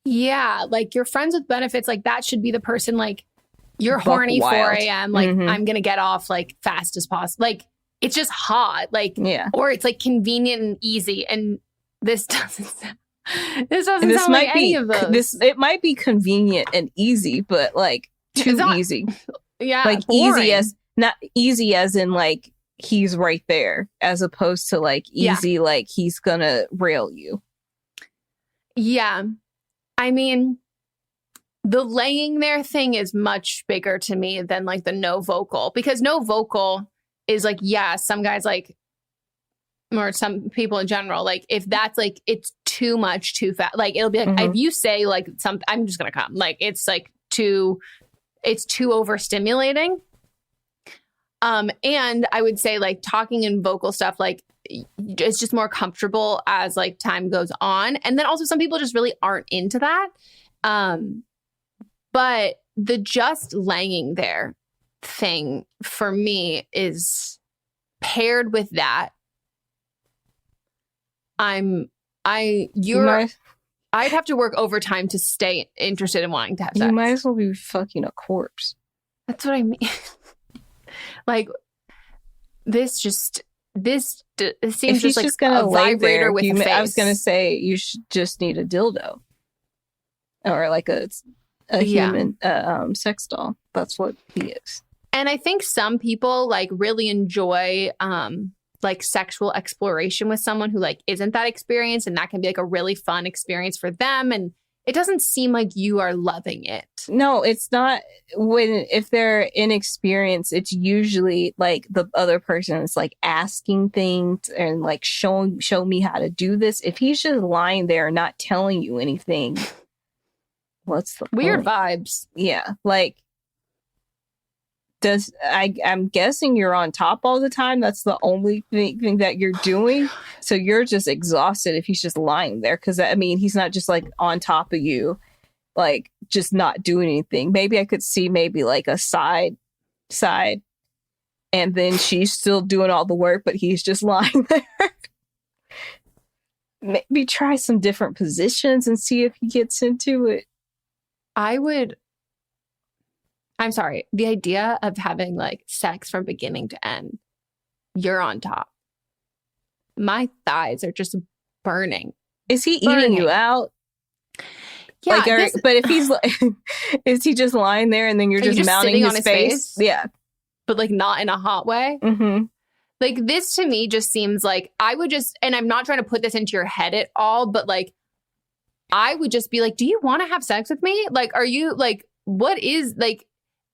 Speaker 5: Yeah, like your friends with benefits, like that should be the person like you're horny
Speaker 6: wild.
Speaker 5: 4 a.m. Like I'm gonna get off like fast as possible. Like it's just hot. Like or it's like convenient and easy. And this doesn't sound like any of those.
Speaker 6: It might be convenient and easy, but like too easy.
Speaker 5: Yeah,
Speaker 6: like
Speaker 5: boring.
Speaker 6: not easy as in like he's right there, as opposed to like easy like he's gonna rail you.
Speaker 5: Yeah. I mean, the laying there thing is much bigger to me than like the no vocal, because no vocal is like, yeah, some guys like, or some people in general, like if that's like, it's too much too fast, like it'll be like, if you say like something, I'm just going to come, like, it's like it's too overstimulating. And I would say like talking in vocal stuff, like it's just more comfortable as like time goes on. And then also some people just really aren't into that. But the just laying there thing for me is paired with that. I'd have to work overtime to stay interested in wanting to have sex.
Speaker 6: You might as well be fucking a corpse.
Speaker 5: That's what I mean. Like this seems just like
Speaker 6: gonna
Speaker 5: a vibrator
Speaker 6: there,
Speaker 5: with a face.
Speaker 6: I was gonna say you should just need a dildo or like a human sex doll. That's what he is.
Speaker 5: And I think some people like really enjoy like sexual exploration with someone who like isn't that experienced, and that can be like a really fun experience for them. And it doesn't seem like you are loving it. No,
Speaker 6: it's not. If they're inexperienced, it's usually like the other person is like asking things and like show me how to do this. If he's just lying there not telling you anything, what's the
Speaker 5: weird
Speaker 6: point?
Speaker 5: Vibes?
Speaker 6: Yeah, like I'm guessing you're on top all the time. That's the only thing that you're doing. So you're just exhausted if he's just lying there. Because I mean, he's not just like on top of you, like just not doing anything. Maybe I could see maybe like a side, and then she's still doing all the work, but he's just lying there. Maybe try some different positions and see if he gets into it.
Speaker 5: I'm sorry. The idea of having like sex from beginning to end, you're on top. My thighs are just burning.
Speaker 6: Is he eating you out?
Speaker 5: Yeah.
Speaker 6: Like, but if he's like, is he just lying there and then you're just mounting his face? Yeah.
Speaker 5: But like not in a hot way.
Speaker 6: Mm-hmm.
Speaker 5: Like this to me just seems like I would just, and I'm not trying to put this into your head at all, but like, I would just be like, do you want to have sex with me? Like, are you like, what is like,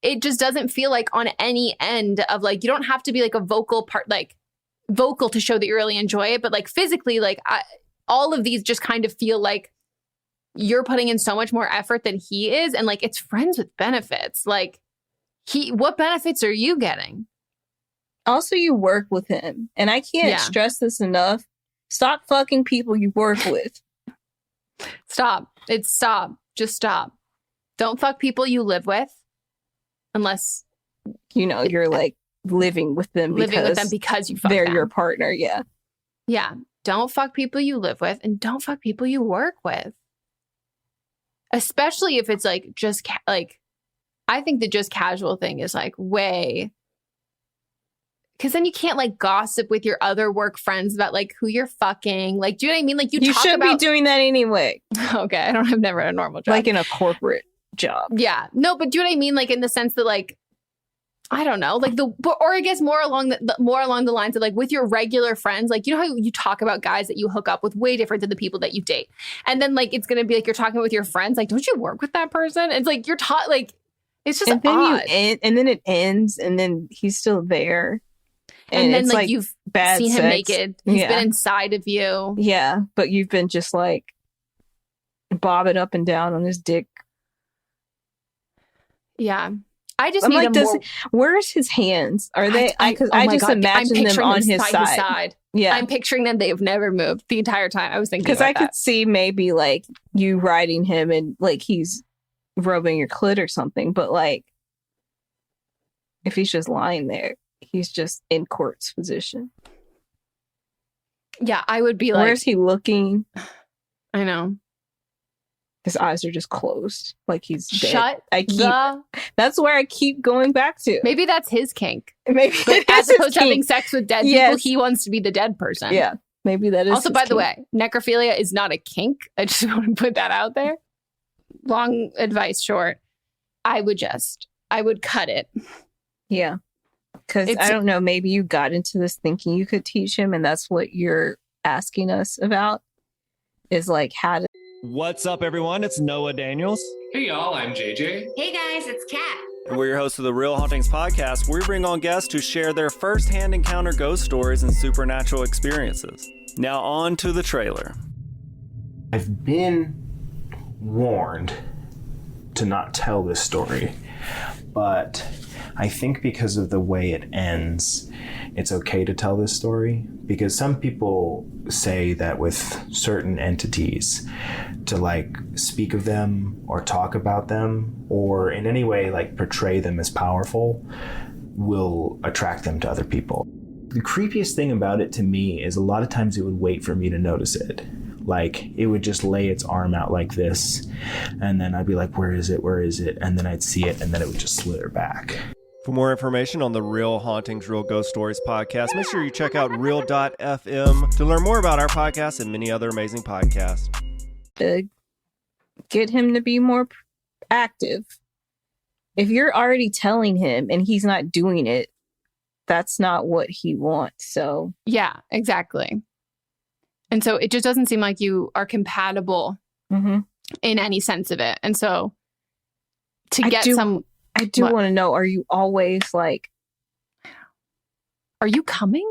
Speaker 5: it just doesn't feel like on any end of like, you don't have to be like a vocal part, like vocal to show that you really enjoy it. But like physically, like all of these just kind of feel like you're putting in so much more effort than he is. And like, it's friends with benefits. Like what benefits are you getting?
Speaker 6: Also, you work with him. And I can't stress this enough. Stop fucking people you work with.
Speaker 5: Stop. Just stop. Don't fuck people you live with. Unless,
Speaker 6: you know, you're like living with them
Speaker 5: because you fuck
Speaker 6: they're
Speaker 5: them.
Speaker 6: Your partner. Yeah.
Speaker 5: Yeah. Don't fuck people you live with, and don't fuck people you work with. Especially if it's like just like, I think the just casual thing is like way, because then you can't like gossip with your other work friends about like who you're fucking. Like, do you know what I mean? Like you
Speaker 6: should be doing that anyway.
Speaker 5: Okay. I've never had a normal job.
Speaker 6: Like in a corporate job.
Speaker 5: Yeah. No, but do you know what I mean? Like in the sense that like, I don't know, like or I guess more along the lines of like with your regular friends, like, you know how you talk about guys that you hook up with way different than the people that you date. And then like, it's going to be like, you're talking with your friends. Like, don't you work with that person? It's like, you're taught like, It's just
Speaker 6: and then
Speaker 5: odd.
Speaker 6: and then it ends, and then he's still there.
Speaker 5: And then
Speaker 6: it's
Speaker 5: like you've
Speaker 6: bad
Speaker 5: seen him
Speaker 6: sex.
Speaker 5: naked. He's been inside of you.
Speaker 6: Yeah, but you've been just like bobbing up and down on his dick.
Speaker 5: Yeah. I just
Speaker 6: I'm
Speaker 5: need
Speaker 6: like,
Speaker 5: a more...
Speaker 6: where's his hands? Are they? Because
Speaker 5: oh
Speaker 6: I
Speaker 5: my
Speaker 6: just
Speaker 5: God,
Speaker 6: imagine them on his side. Yeah,
Speaker 5: I'm picturing them. They have never moved the entire time. I was thinking
Speaker 6: because
Speaker 5: about
Speaker 6: I could see maybe like you riding him and like he's rubbing your clit or something. But like, if he's just lying there, he's just in corpse position.
Speaker 5: Yeah, I would be like,
Speaker 6: where's he looking?
Speaker 5: I know.
Speaker 6: His eyes are just closed, like he's dead.
Speaker 5: Shut
Speaker 6: That's where I keep going back to.
Speaker 5: Maybe that's his kink.
Speaker 6: Maybe
Speaker 5: but as opposed to having sex with dead people, he wants to be the dead person.
Speaker 6: Yeah, maybe that is.
Speaker 5: Also, by the way, necrophilia is not a kink. I just want to put that out there. Long advice short. I would cut it.
Speaker 6: Yeah. Because I don't know, maybe you got into this thinking you could teach him, and that's what you're asking us about, is like how to.
Speaker 10: What's up, everyone? It's Noah Daniels.
Speaker 11: Hey, y'all. I'm JJ.
Speaker 12: Hey, guys. It's Kat.
Speaker 10: And we're your hosts of the Real Hauntings podcast, where we bring on guests to share their first-hand encounter ghost stories and supernatural experiences. Now on to the trailer.
Speaker 13: I've been warned to not tell this story, but I think because of the way it ends, it's okay to tell this story, because some people say that with certain entities, to like speak of them or talk about them or in any way like portray them as powerful will attract them to other people. The creepiest thing about it to me is a lot of times it would wait for me to notice it. Like it would just lay its arm out like this, and then I'd be like, where is it? Where is it? And then I'd see it, and then it would just slither back.
Speaker 10: For more information on the Real Hauntings, Real Ghost Stories podcast, make sure you check out real.fm to learn more about our podcast and many other amazing podcasts.
Speaker 6: Get him to be more active. If you're already telling him and he's not doing it, that's not what he wants. So
Speaker 5: yeah, exactly. And so it just doesn't seem like you are compatible in any sense of it. And so to get
Speaker 6: I do want to know, are you always like,
Speaker 5: are you coming?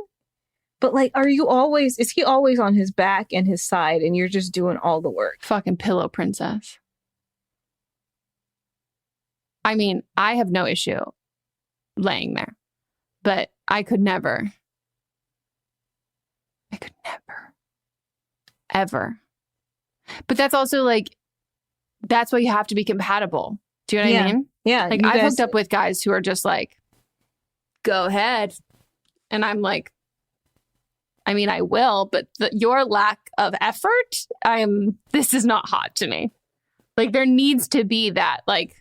Speaker 6: But like, is he always on his back and his side and you're just doing all the work?
Speaker 5: Fucking pillow princess. I mean, I have no issue laying there, but I could never, ever. But that's also like, that's why you have to be compatible. Do you know what I mean?
Speaker 6: Yeah.
Speaker 5: Like I've hooked up with guys who are just like, go ahead. And I'm like, I mean, I will, but your lack of effort, this is not hot to me. Like there needs to be that, like,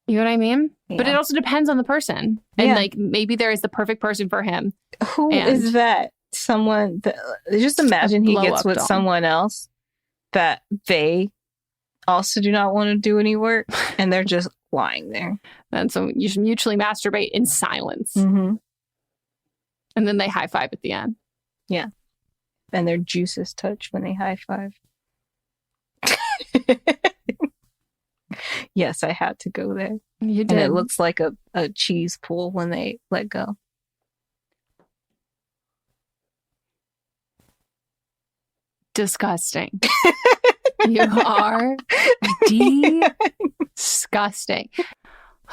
Speaker 5: you know what I mean? Yeah. But it also depends on the person. And like, maybe there is the perfect person for him.
Speaker 6: Who is that? Someone that, just imagine he gets with someone else that they also do not want to do any work and they're just lying there.
Speaker 5: And so you should mutually masturbate in silence.
Speaker 6: Mm-hmm.
Speaker 5: And then they high five at the end.
Speaker 6: Yeah. And their juices touch when they high five. Yes, I had to go there.
Speaker 5: You did.
Speaker 6: And it looks like a cheese pool when they let go.
Speaker 5: Disgusting. You are disgusting.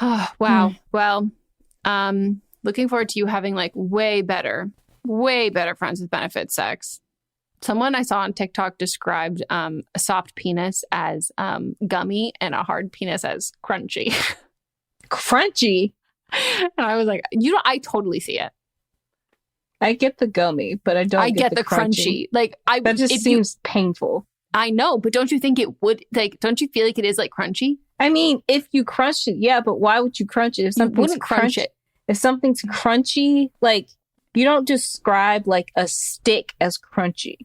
Speaker 5: Oh, wow. Well, looking forward to you having like way better friends with benefit sex. Someone I saw on TikTok described a soft penis as gummy and a hard penis as crunchy.
Speaker 6: Crunchy?
Speaker 5: And I was like, I totally see it.
Speaker 6: I get the gummy, but I don't get the crunchy.
Speaker 5: Like
Speaker 6: that just seems painful.
Speaker 5: I know, but don't you think it would, like, don't you feel like it is like crunchy?
Speaker 6: I mean, if you crunch it, yeah, but why would you crunch it? If something's
Speaker 5: wouldn't crunch it.
Speaker 6: If something's crunchy, like, you don't describe like a stick as crunchy.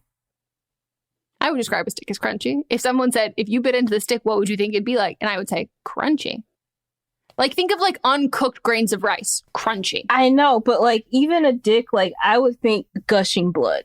Speaker 5: I would describe a stick as crunchy. If someone said, if you bit into the stick, what would you think it'd be like? And I would say crunchy. Like, think of like uncooked grains of rice. Crunchy.
Speaker 6: I know, but like even a dick, like I would think gushing blood.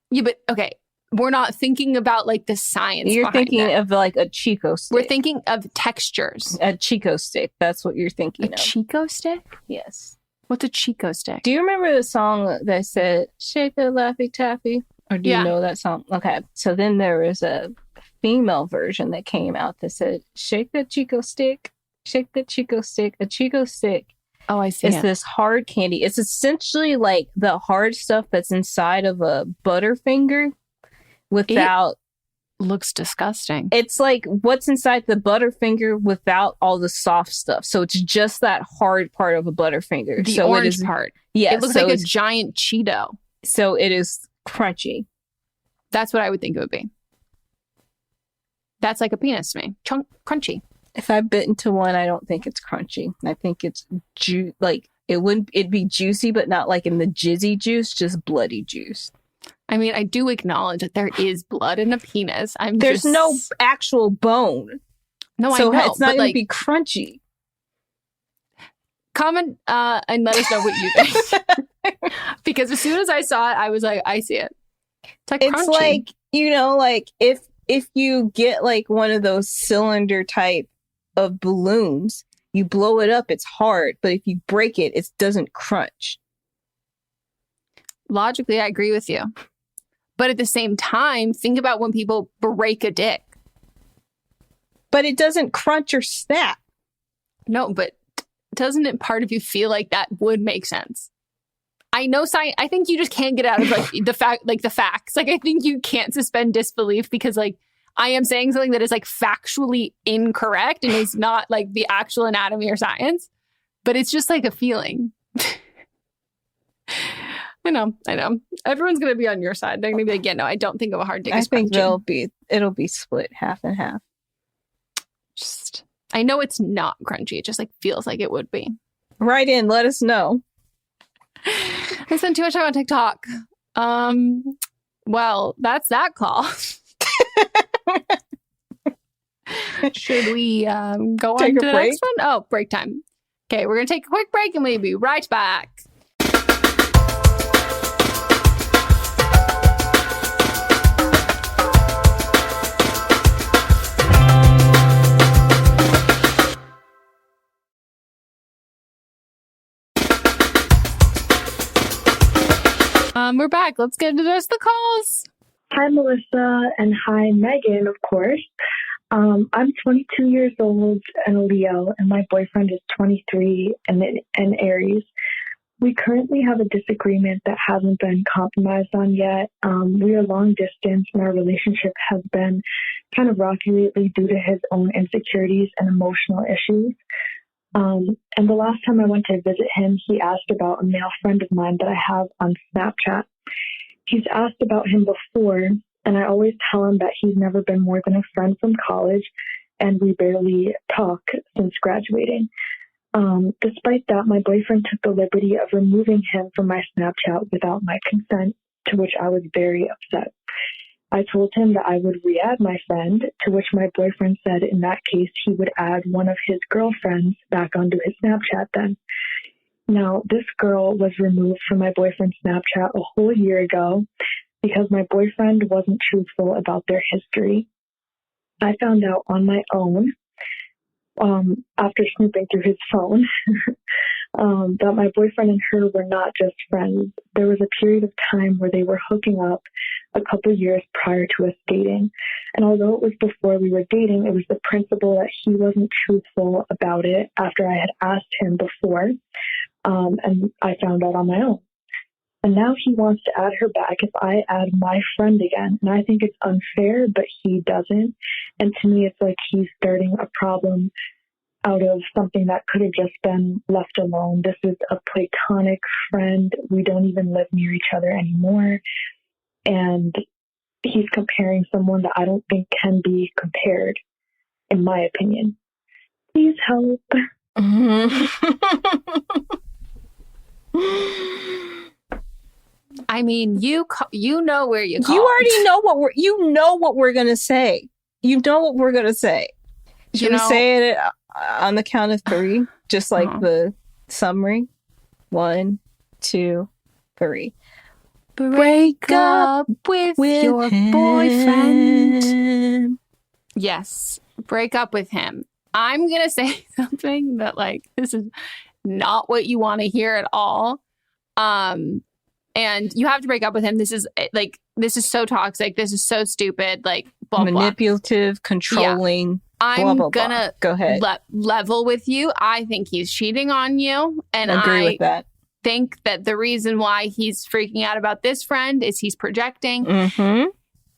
Speaker 5: Yeah, but okay. we're not thinking about like the science.
Speaker 6: You're thinking of like a Chico stick.
Speaker 5: We're thinking of textures.
Speaker 6: A Chico stick. That's what you're thinking of.
Speaker 5: A Chico stick?
Speaker 6: Yes.
Speaker 5: What's a Chico stick?
Speaker 6: Do you remember the song that said "Shake the Laffy Taffy"? Or do you know that song? Okay. So then there was a female version that came out that said, "Shake the Chico stick, shake the Chico stick." A Chico stick.
Speaker 5: Oh, I see.
Speaker 6: It's this hard candy. It's essentially like the hard stuff that's inside of a Butterfinger without...
Speaker 5: It looks disgusting.
Speaker 6: It's like what's inside the Butterfinger without all the soft stuff. So it's just that hard part of a Butterfinger.
Speaker 5: The
Speaker 6: so
Speaker 5: orange part.
Speaker 6: Yeah.
Speaker 5: It looks like a giant Cheeto.
Speaker 6: So it is crunchy.
Speaker 5: That's what I would think it would be. That's like a penis to me. Crunchy.
Speaker 6: If I bit into one, I don't think it's crunchy. I think it's like it'd be juicy, but not like in the jizzy juice, just bloody juice.
Speaker 5: I mean, I do acknowledge that there is blood in a penis.
Speaker 6: There's no actual bone.
Speaker 5: No,
Speaker 6: so
Speaker 5: I know.
Speaker 6: It's not going to be crunchy.
Speaker 5: Comment and let us know what you think. Because as soon as I saw it, I was like, I see it. It's like crunchy.
Speaker 6: It's like, like if you get like one of those cylinder type of balloons, you blow it up, it's hard, but if you break it, it doesn't crunch.
Speaker 5: Logically, I agree with you. But at the same time, think about when people break a dick.
Speaker 6: But it doesn't crunch or snap.
Speaker 5: No, but doesn't it part of you feel like that would make sense? I know science. I think you just can't get out of like the facts. Like I think you can't suspend disbelief because like I am saying something that is like factually incorrect and is not like the actual anatomy or science, but it's just like a feeling. I know. Everyone's going to be on your side. They're going to be like, yeah, no, I don't think of a hard dick.
Speaker 6: I think it'll be split half and half.
Speaker 5: I know it's not crunchy. It just like feels like it would be.
Speaker 6: Write in, let us know.
Speaker 5: I spent too much time on TikTok. Well, that's that call. Should we go on to the next one? Oh, break time. Okay, we're going to take a quick break and we'll be right back. We're back. Let's get into the rest of the calls.
Speaker 12: Hi, Melissa, and hi, Megan, of course. I'm 22 years old and a Leo, and my boyfriend is 23 and an Aries. We currently have a disagreement that hasn't been compromised on yet. We are long distance, and our relationship has been kind of rocky lately due to his own insecurities and emotional issues. And the last time I went to visit him, he asked about a male friend of mine that I have on Snapchat. He's asked about him before, and I always tell him that he's never been more than a friend from college, and we barely talk since graduating. Despite that, my boyfriend took the liberty of removing him from my Snapchat without my consent, to which I was very upset. I told him that I would re-add my friend, to which my boyfriend said in that case he would add one of his girlfriends back onto his Snapchat then. Now, this girl was removed from my boyfriend's Snapchat a whole year ago because my boyfriend wasn't truthful about their history. I found out on my own, after snooping through his phone, that my boyfriend and her were not just friends. There was a period of time where they were hooking up a couple years prior to us dating. And although it was before we were dating, it was the principle that he wasn't truthful about it after I had asked him before. And I found out on my own. And now he wants to add her back if I add my friend again. And I think it's unfair, but he doesn't. And to me, it's like he's starting a problem out of something that could have just been left alone. This is a platonic friend. We don't even live near each other anymore. And he's comparing someone that I don't think can be compared, in my opinion. Please help.
Speaker 5: I mean, you know where you called.
Speaker 6: You already know what we're gonna say. You know what we're gonna say. Should we say it on the count of 3, just like the summary? 1, 2, 3.
Speaker 5: Break up with your boyfriend. Yes, break up with him. I'm going to say something that, like, this is not what you want to hear at all. And you have to break up with him. This is so toxic. This is so stupid. Like, blah,
Speaker 6: manipulative,
Speaker 5: blah.
Speaker 6: Controlling.
Speaker 5: Yeah. I'm
Speaker 6: blah, blah,
Speaker 5: gonna
Speaker 6: blah. Go ahead.
Speaker 5: Level with you. I think he's cheating on you. And
Speaker 6: I agree with that.
Speaker 5: Think that the reason why he's freaking out about this friend is he's projecting.
Speaker 6: Mm-hmm.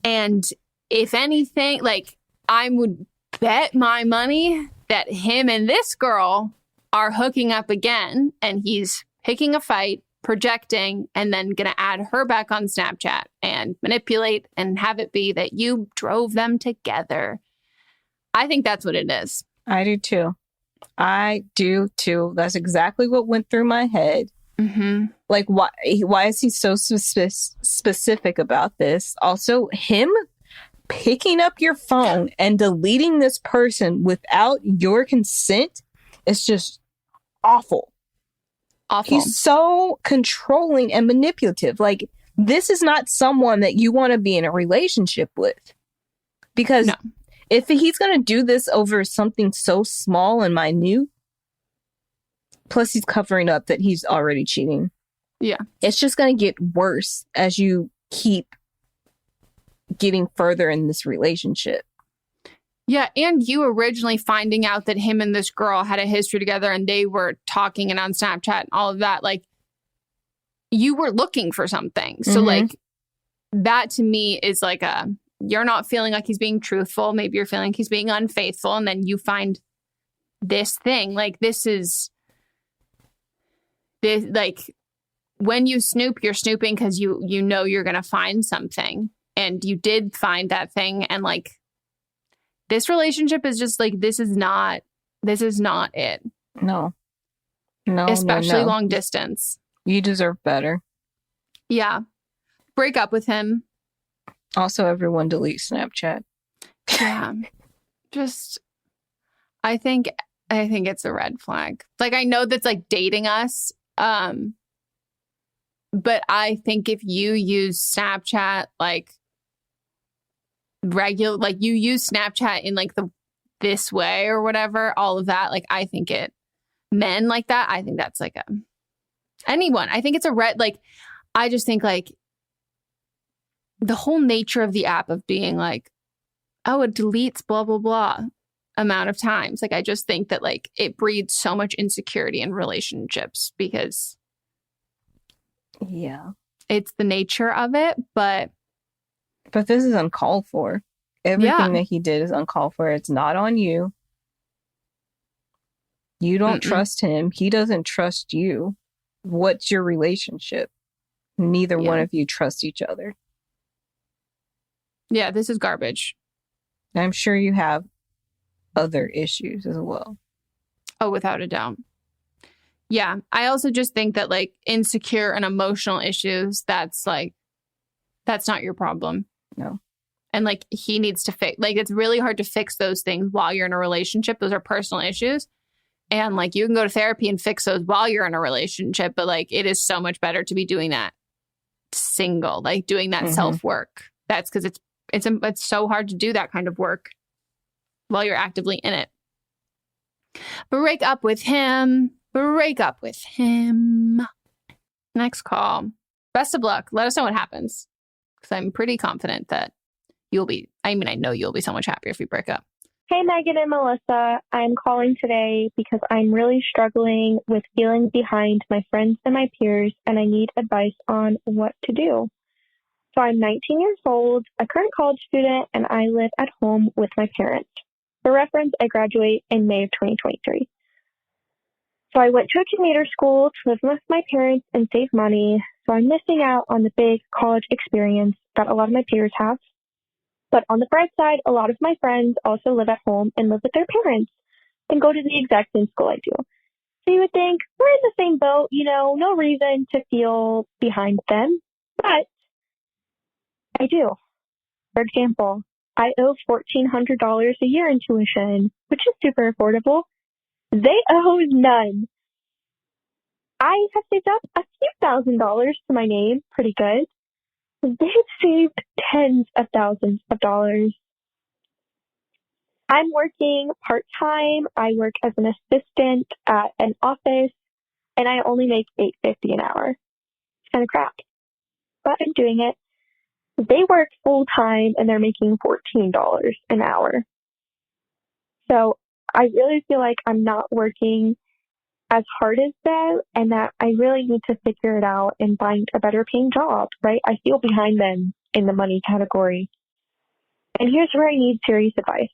Speaker 5: And if anything, like, I would bet my money that him and this girl are hooking up again, and he's picking a fight, projecting, and then going to add her back on Snapchat and manipulate and have it be that you drove them together. I think that's what it is.
Speaker 6: I do too. That's exactly what went through my head.
Speaker 5: Mm-hmm.
Speaker 6: Like, why is he so specific about this? Also, him picking up your phone and deleting this person without your consent is just awful.
Speaker 5: Awful.
Speaker 6: He's so controlling and manipulative. Like, this is not someone that you want to be in a relationship with. Because if he's going to do this over something so small and minute, plus he's covering up that he's already cheating.
Speaker 5: Yeah.
Speaker 6: It's just going to get worse as you keep getting further in this relationship.
Speaker 5: Yeah, and you originally finding out that him and this girl had a history together and they were talking and on Snapchat and all of that, like, you were looking for something. So, like, that to me is like you're not feeling like he's being truthful. Maybe you're feeling like he's being unfaithful. And then you find this thing. Like, like, when you snoop, you're snooping because you know you're going to find something. And you did find that thing. And, like, this relationship is just like, this is not it.
Speaker 6: No.
Speaker 5: Especially long distance.
Speaker 6: You deserve better.
Speaker 5: Yeah. Break up with him.
Speaker 6: Also, everyone delete Snapchat.
Speaker 5: Yeah. Just, I think it's a red flag. Like, I know that's like dating us. But I think if you use Snapchat, like, regular, like, you use Snapchat in like this way or whatever, all of that, like, I think men like that, I think that's like anyone. I think it's a red, like, I just think like the whole nature of the app of being like, oh, it deletes blah, blah, blah amount of times. Like, I just think that, like, it breeds so much insecurity in relationships because it's the nature of it. But
Speaker 6: this is uncalled for. Everything that he did is uncalled for. It's not on you. You don't trust him. He doesn't trust you. What's your relationship? Neither one of you trust each other.
Speaker 5: Yeah, this is garbage.
Speaker 6: I'm sure you have other issues as well.
Speaker 5: Oh, without a doubt. Yeah. I also just think that, like, insecure and emotional issues, that's not your problem.
Speaker 6: No.
Speaker 5: And, like, he needs to fix, like, it's really hard to fix those things while you're in a relationship. Those are personal issues. And, like, you can go to therapy and fix those while you're in a relationship. But, like, it is so much better to be doing that single, like, doing that self-work. That's because it's so hard to do that kind of work while you're actively in it. Break up with him. Break up with him. Next call. Best of luck. Let us know what happens. Because I'm pretty confident that I know you'll be so much happier if you break up.
Speaker 14: Hey, Megan and Melissa. I'm calling today because I'm really struggling with feeling behind my friends and my peers, and I need advice on what to do. So I'm 19 years old, a current college student, and I live at home with my parents. For reference, I graduate in May of 2023. So I went to a commuter school to live with my parents and save money. So I'm missing out on the big college experience that a lot of my peers have. But on the bright side, a lot of my friends also live at home and live with their parents and go to the exact same school I do. So you would think we're in the same boat, no reason to feel behind them. But I do. For example, I owe $1,400 a year in tuition, which is super affordable. They owe none. I have saved up a few $1,000s to my name, pretty good. they've saved tens of thousands of dollars. I'm working part-time. I work as an assistant at an office, and I only make $8.50 an hour. It's kind of crap, but I'm doing it. They work full-time, and they're making $14 an hour. So I really feel like I'm not working as hard as them, and that I really need to figure it out and find a better paying job, right? I feel behind them in the money category. And here's where I need serious advice.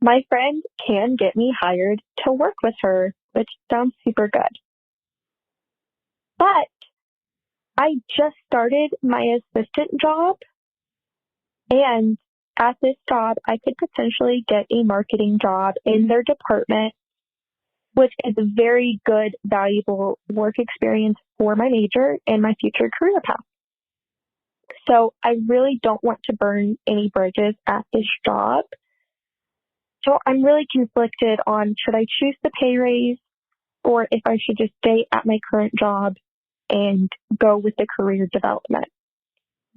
Speaker 14: My friend can get me hired to work with her, which sounds super good. But I just started my assistant job, and at this job, I could potentially get a marketing job in their department, which is a very good, valuable work experience for my major and my future career path. So I really don't want to burn any bridges at this job. So I'm really conflicted on should I choose the pay raise or if I should just stay at my current job and go with the career development.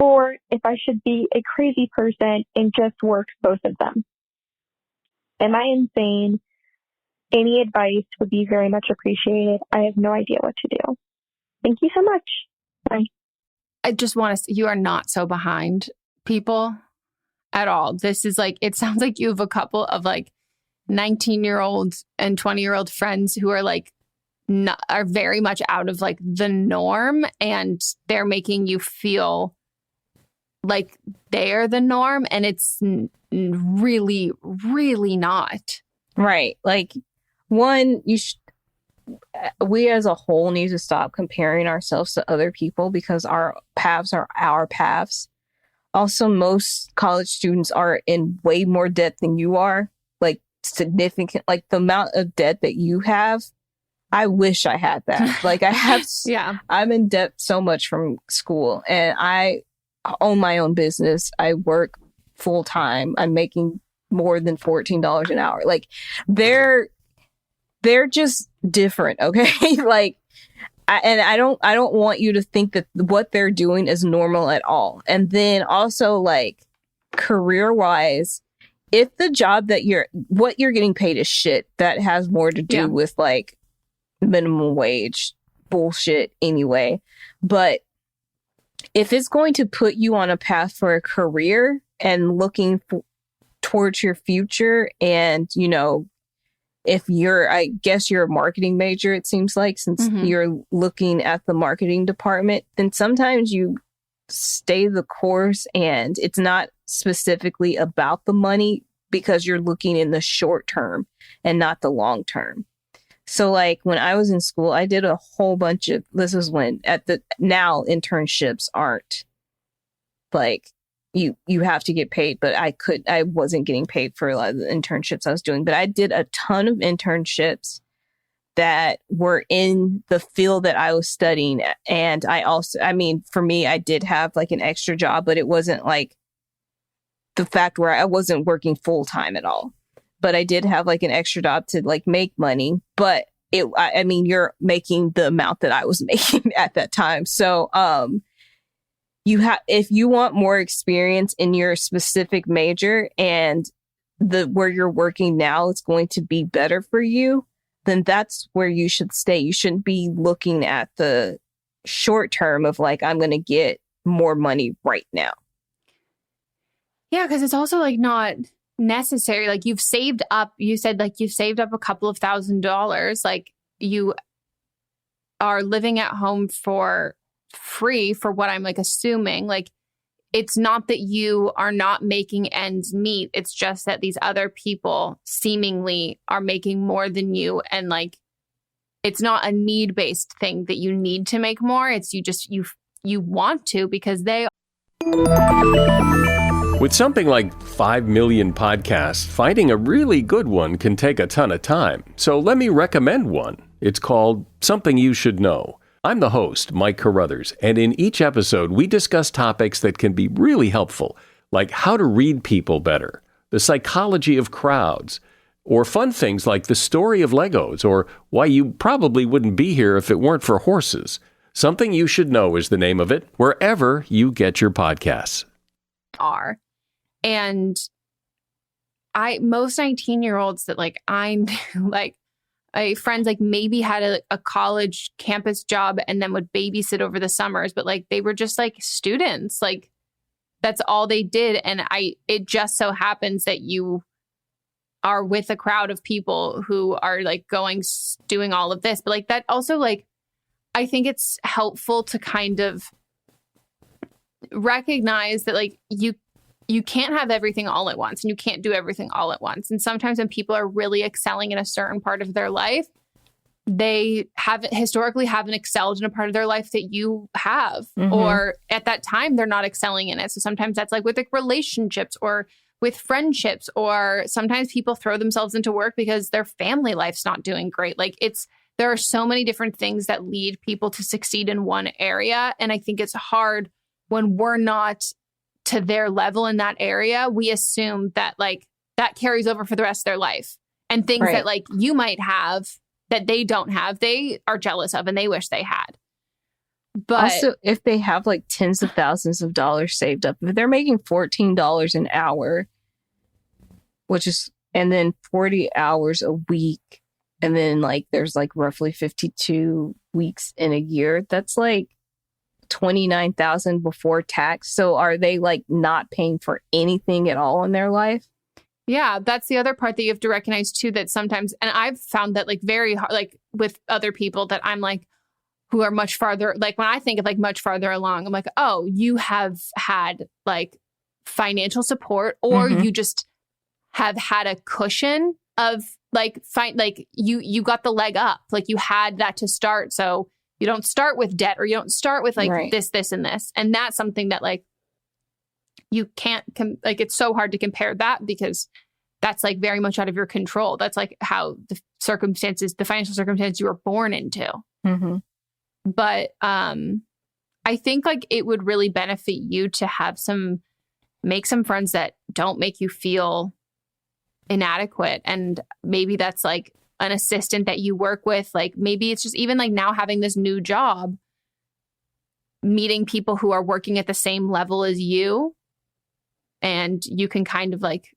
Speaker 14: Or if I should be a crazy person and just work both of them. Am I insane? Any advice would be very much appreciated. I have no idea what to do. Thank you so much. Bye.
Speaker 5: I just want to say, you are not so behind people at all. This is like, it sounds like you have a couple of like 19-year-olds and 20-year-old friends who are like, are very much out of like the norm, and they're making you feel like they're the norm, and it's really, really not.
Speaker 6: Right. Like, one, we as a whole need to stop comparing ourselves to other people because our paths are our paths. Also, most college students are in way more debt than you are, like significant, like the amount of debt that you have. I wish I had that. Like I have,
Speaker 5: yeah,
Speaker 6: I'm in debt so much from school, and I own my own business. I work full time. I'm making more than $14 an hour. Like they're just different. Okay. Like, I don't want you to think that what they're doing is normal at all. And then also like career wise, if the job that what you're getting paid is shit, that has more to do with like minimum wage bullshit anyway. But if it's going to put you on a path for a career and looking towards your future, and, you know, if I guess you're a marketing major, it seems like, since you're looking at the marketing department, then sometimes you stay the course and it's not specifically about the money because you're looking in the short term and not the long term. So like when I was in school, I did a whole bunch of, this is when now internships aren't like, you have to get paid, but I wasn't getting paid for a lot of the internships I was doing, but I did a ton of internships that were in the field that I was studying. And for me, I did have like an extra job, but it wasn't like the fact where I wasn't working full time at all, but I did have like an extra job to like make money, but you're making the amount that I was making at that time. So, if you want more experience in your specific major and where you're working now is going to be better for you, then that's where you should stay. You shouldn't be looking at the short term of like, I'm going to get more money right now.
Speaker 5: Yeah, because it's also like not necessary. Like you said like you've saved up a couple of $1,000. Like you are living at home for free, for what I'm like assuming. Like it's not that you are not making ends meet. It's just that these other people seemingly are making more than you. And like, it's not a need-based thing that you need to make more. It's you want to because they.
Speaker 15: With something like 5 million podcasts, finding a really good one can take a ton of time. So let me recommend one. It's called Something You Should Know. I'm the host, Mike Carruthers, and in each episode, we discuss topics that can be really helpful, like how to read people better, the psychology of crowds, or fun things like the story of Legos, or why you probably wouldn't be here if it weren't for horses. Something You Should Know is the name of it, wherever you get your podcasts.
Speaker 5: And most 19-year-olds that like I knew, like friends like maybe had a college campus job and then would babysit over the summers, but like they were just like students, like that's all they did. And it just so happens that you are with a crowd of people who are like doing all of this. But like that also, like, I think it's helpful to kind of recognize that like you can't have everything all at once and you can't do everything all at once. And sometimes when people are really excelling in a certain part of their life, they haven't excelled in a part of their life that you have, or at that time they're not excelling in it. So sometimes that's like with like relationships or with friendships, or sometimes people throw themselves into work because their family life's not doing great. Like there are so many different things that lead people to succeed in one area. And I think it's hard when we're not to their level in that area. We assume that like that carries over for the rest of their life, and things that like you might have that they don't have, they are jealous of and they wish they had. But
Speaker 6: also, if they have like tens of thousands of dollars saved up, if they're making $14 an hour, and then 40 hours a week, and then like there's like roughly 52 weeks in a year, that's like $29,000 before tax. So are they like not paying for anything at all in their life?
Speaker 5: Yeah, that's the other part that you have to recognize too, that sometimes, and I've found that like very hard, like with other people that I'm like, who are much farther, like when I think of like much farther along, I'm like, oh, you have had like financial support, or you just have had a cushion of like, you got the leg up, like you had that to start. So you don't start with debt, or you don't start with like this, and this. And that's something that like, you can't, like, it's so hard to compare that because that's like very much out of your control. That's like how the financial circumstances you were born into. But I think like it would really benefit you to make some friends that don't make you feel inadequate. And maybe that's like an assistant that you work with. Like maybe it's just even like now having this new job, meeting people who are working at the same level as you, and you can kind of like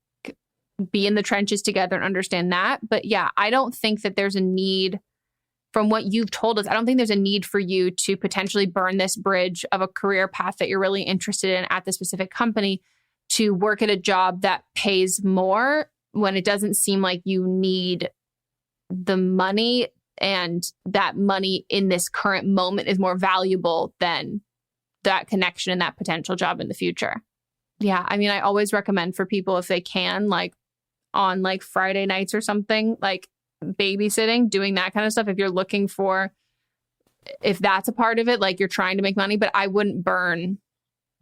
Speaker 5: be in the trenches together and understand that. But yeah, I don't think that there's a need, from what you've told us, I don't think there's a need for you to potentially burn this bridge of a career path that you're really interested in at the specific company to work at a job that pays more when it doesn't seem like you need the money, and that money in this current moment is more valuable than that connection and that potential job in the future. Yeah, I mean, I always recommend for people, if they can, like on like Friday nights or something, like babysitting, doing that kind of stuff. If you're looking for, if that's a part of it, like you're trying to make money, but I wouldn't burn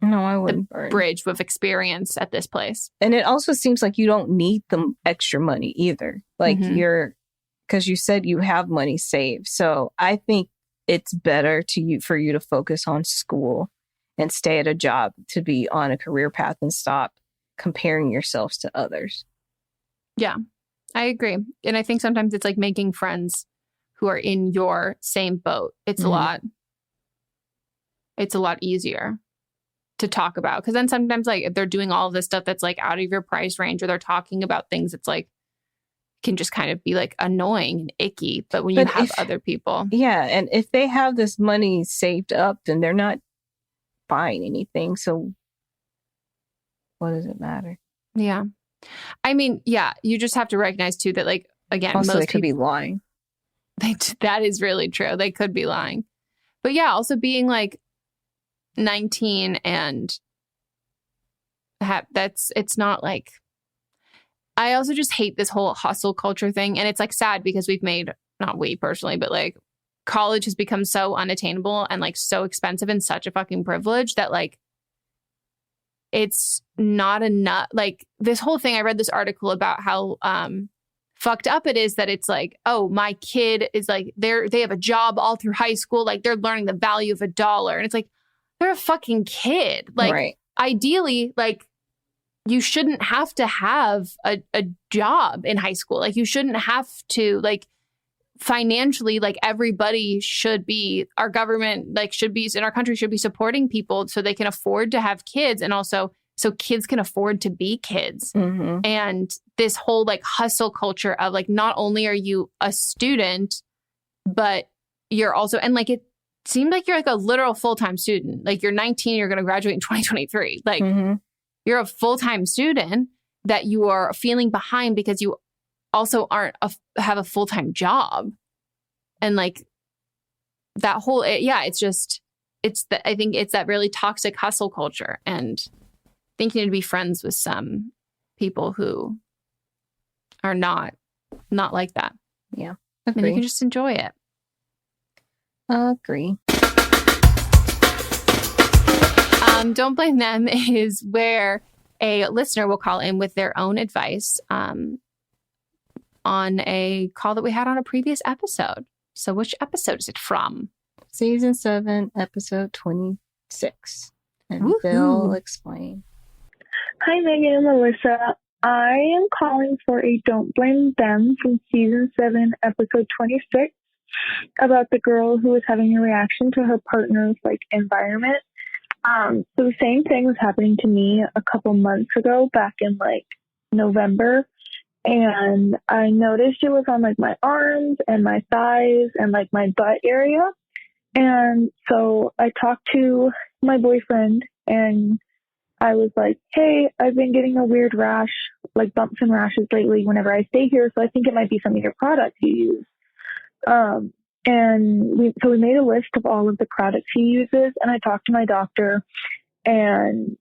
Speaker 5: the bridge with experience at this place.
Speaker 6: And it also seems like you don't need the extra money either. Like because you said you have money saved. So I think it's better for you to focus on school and stay at a job to be on a career path and stop comparing yourselves to others.
Speaker 5: Yeah, I agree. And I think sometimes it's like making friends who are in your same boat. It's a lot easier to talk about. Because then sometimes like if they're doing all of this stuff that's like out of your price range, or they're talking about things that's like can just kind of be like annoying and icky. But when you have other people.
Speaker 6: Yeah. And if they have this money saved up, then they're not buying anything. So what does it matter?
Speaker 5: Yeah. I mean, yeah, you just have to recognize too that like, again,
Speaker 6: also,
Speaker 5: most
Speaker 6: they could be lying.
Speaker 5: That is really true. They could be lying. But yeah, also being like 19 and it's not like, I also just hate this whole hustle culture thing. And it's like sad because not we personally, but like college has become so unattainable and like so expensive and such a fucking privilege that like, it's not enough. Like this whole thing, I read this article about how fucked up it is that it's like, oh, my kid is like, they have a job all through high school. Like they're learning the value of $1. And it's like, they're a fucking kid. Like ideally, like you shouldn't have to have a job in high school. Like you shouldn't have to, like financially, like everybody should be, our government like should be in our country should be supporting people so they can afford to have kids, and also so kids can afford to be kids. And this whole like hustle culture of like, not only are you a student, but you're also, and like it seemed like you're like a literal full-time student. Like you're 19, you're going to graduate in 2023. Like you're a full-time student that you are feeling behind because you also have a full-time job. And like that whole, it's just, I think it's that really toxic hustle culture, and I think you need to be friends with some people who are not like that.
Speaker 6: Yeah.
Speaker 5: And you can just enjoy it.
Speaker 6: Agree.
Speaker 5: Don't Blame Them is where a listener will call in with their own advice on a call that we had on a previous episode. So which episode is it from?
Speaker 6: Season 7, episode 26. And
Speaker 5: Woo-hoo.
Speaker 6: they'll explain.
Speaker 12: Hi, Megan and Melissa. I am calling for a Don't Blame Them from season 7, episode 26, about the girl who was having a reaction to her partner's like environment. So the same thing was happening to me a couple months ago, back in like November, and I noticed it was on like my arms and my thighs and like my butt area. And so I talked to my boyfriend and I was like, hey, I've been getting a weird rash, like bumps and rashes lately whenever I stay here, so I think it might be some of your products you use. And we made a list of all of the products he uses, and I talked to my doctor, and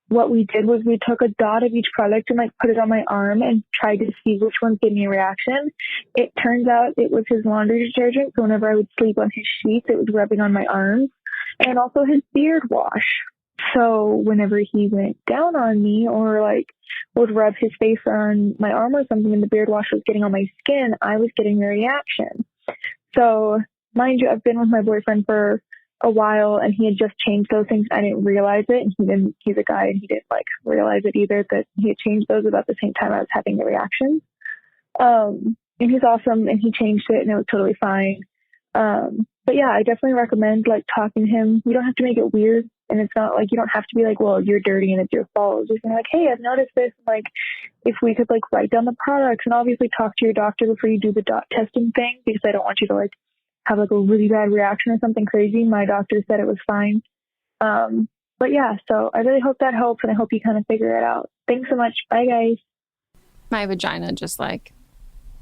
Speaker 12: what we did was we took a dot of each product and like put it on my arm and tried to see which ones gave me a reaction. It turns out it was his laundry detergent, so whenever I would sleep on his sheets, it was rubbing on my arms, and also his beard wash. So whenever he went down on me or like would rub his face on my arm or something and the beard wash was getting on my skin, I was getting a reaction. So mind you, I've been with my boyfriend for a while and he had just changed those things. I didn't realize it. And he's a guy and he didn't like realize it either, that he had changed those about the same time I was having the reaction. And he's awesome and he changed it and it was totally fine. But yeah, I definitely recommend like talking to him. You don't have to make it weird. And it's not like, you don't have to be like, well, you're dirty and it's your fault. Just like, hey, I've noticed this. Like, if we could like write down the products, and obviously talk to your doctor before you do the dot testing thing, because I don't want you to like have like a really bad reaction or something crazy. My doctor said it was fine. But yeah, so I really hope that helps, and I hope you kind of figure it out. Thanks so much. Bye, guys.
Speaker 5: My vagina just like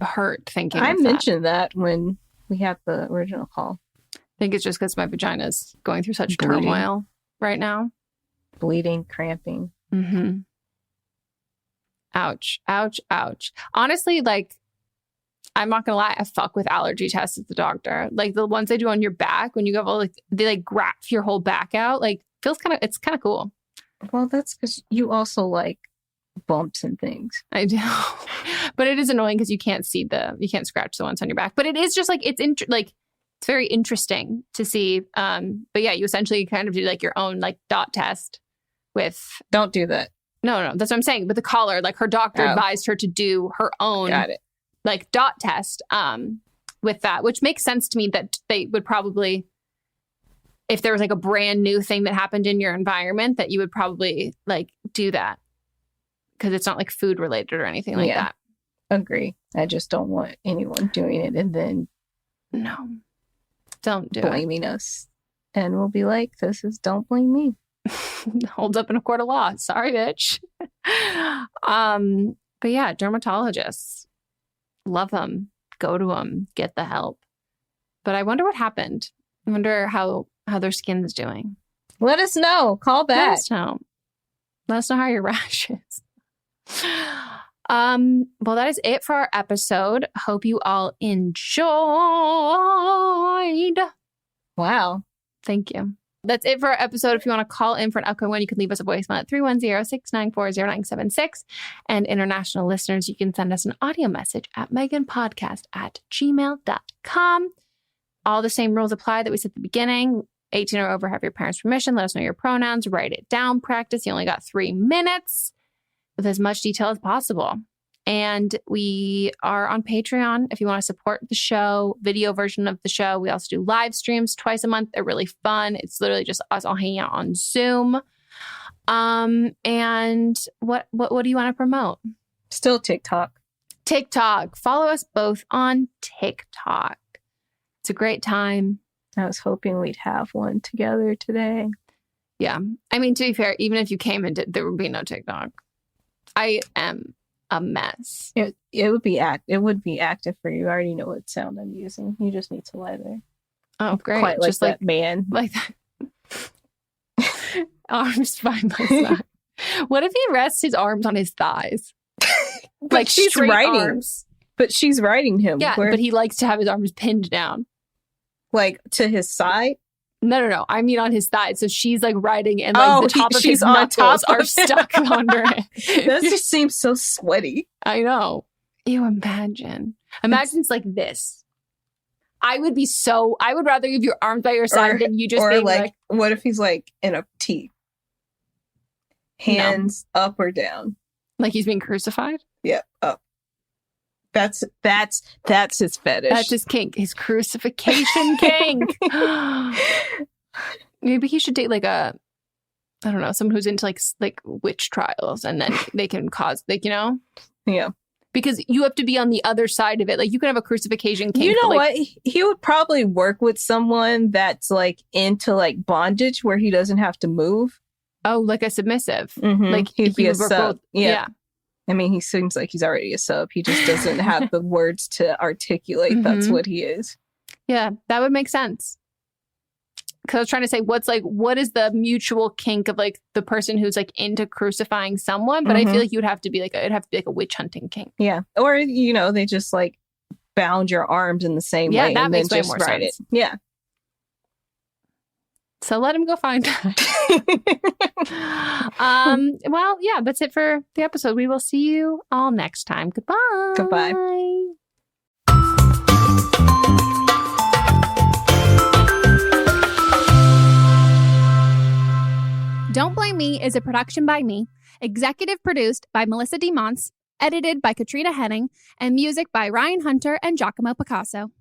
Speaker 5: hurt thinking
Speaker 6: I
Speaker 5: of
Speaker 6: mentioned that when we had the original call.
Speaker 5: I think it's just because my vagina is going through such
Speaker 6: Bleeding.
Speaker 5: turmoil right now.
Speaker 6: Bleeding, cramping.
Speaker 5: Mm-hmm. Ouch, ouch, ouch. Honestly, like, I'm not gonna lie, I fuck with allergy tests at the doctor. Like the ones they do on your back when you go, like they like graph your whole back out. Like it's kind of cool.
Speaker 6: Well, that's because you also like bumps and things.
Speaker 5: I do, but it is annoying because you can't scratch the ones on your back. But it is just like it's very interesting to see. But yeah, you essentially kind of do like your own like dot test with.
Speaker 6: Don't do that.
Speaker 5: No, that's what I'm saying. But the caller, like her doctor advised her to do her own.
Speaker 6: Got it.
Speaker 5: Like dot test with that, which makes sense to me that they would probably, if there was like a brand new thing that happened in your environment, that you would probably like do that because it's not like food related or anything like that.
Speaker 6: Agree. I just don't want anyone doing it and then
Speaker 5: don't do
Speaker 6: blaming us. And we'll be like, this is don't blame me.
Speaker 5: Holds up in a court of law. Sorry, bitch. But yeah, dermatologists. Love them. Go to them. Get the help. But I wonder what happened. I wonder how their skin's doing.
Speaker 6: Let us know. Call back.
Speaker 5: Let us know. Let us know how your rash is. Well, that is it for our episode. Hope you all enjoyed.
Speaker 6: Wow.
Speaker 5: Thank you. That's it for our episode. If you want to call in for an upcoming one, you can leave us a voicemail at 310-694-0976. And international listeners, you can send us an audio message at meghanpodcast@gmail.com. All the same rules apply that we said at the beginning. 18 or over, have your parents' permission. Let us know your pronouns. Write it down. Practice. You only got 3 minutes with as much detail as possible. And we are on Patreon if you want to support the show, video version of the show. We also do live streams twice a month. They're really fun. It's literally just us all hanging out on Zoom. And what do you want to promote?
Speaker 6: Still TikTok.
Speaker 5: TikTok. Follow us both on TikTok. It's a great time.
Speaker 6: I was hoping we'd have one together today.
Speaker 5: Yeah. I mean, to be fair, even if you came and there would be no TikTok. I am a mess.
Speaker 6: It would be active for you. I already know what sound I'm using. You just need to lie there.
Speaker 5: Oh, great.
Speaker 6: Quite like
Speaker 5: just
Speaker 6: that man.
Speaker 5: Like that. Arms by my side. What if he rests his arms on his thighs?
Speaker 6: Like she's riding.
Speaker 5: Arms.
Speaker 6: But she's riding him.
Speaker 5: Yeah, but he likes to have his arms pinned down.
Speaker 6: Like to his side?
Speaker 5: No. I mean on his thigh. So she's like riding and like the top of his
Speaker 6: on
Speaker 5: knuckles
Speaker 6: top
Speaker 5: are stuck under it.
Speaker 6: That just seems so sweaty.
Speaker 5: I know. You imagine. Imagine it's like this. I would rather have your arms by your side than you just being like,
Speaker 6: what if he's like in a T? Hands up or down?
Speaker 5: Like he's being crucified?
Speaker 6: Yep, up. That's his fetish.
Speaker 5: That's his kink. His crucifixion kink. Maybe he should date like I don't know, someone who's into like witch trials, and then they can cause
Speaker 6: Yeah.
Speaker 5: Because you have to be on the other side of it. Like you can have a crucifixion kink.
Speaker 6: You know what? He would probably work with someone that's like into like bondage where he doesn't have to move.
Speaker 5: Oh, like a submissive.
Speaker 6: Mm-hmm.
Speaker 5: Like
Speaker 6: he'd be a
Speaker 5: would
Speaker 6: sub.
Speaker 5: both,
Speaker 6: Yeah. I mean, he seems like he's already a sub. He just doesn't have the words to articulate that's what he is.
Speaker 5: Yeah, that would make sense. Because I was trying to say, what is the mutual kink of like the person who's like into crucifying someone? But I feel like it'd have to be like a witch hunting kink.
Speaker 6: Yeah. Or, they just like bound your arms in the same way.
Speaker 5: Yeah, that
Speaker 6: and
Speaker 5: makes
Speaker 6: then
Speaker 5: way
Speaker 6: just
Speaker 5: more
Speaker 6: ride
Speaker 5: sense.
Speaker 6: it. Yeah.
Speaker 5: So let him go find that. Well, yeah, that's it for the episode. We will see you all next time. Goodbye.
Speaker 6: Goodbye.
Speaker 16: Don't Blame Me is a production by me, executive produced by Melissa DeMonts, edited by Katrina Henning, and music by Ryan Hunter and Giacomo Picasso.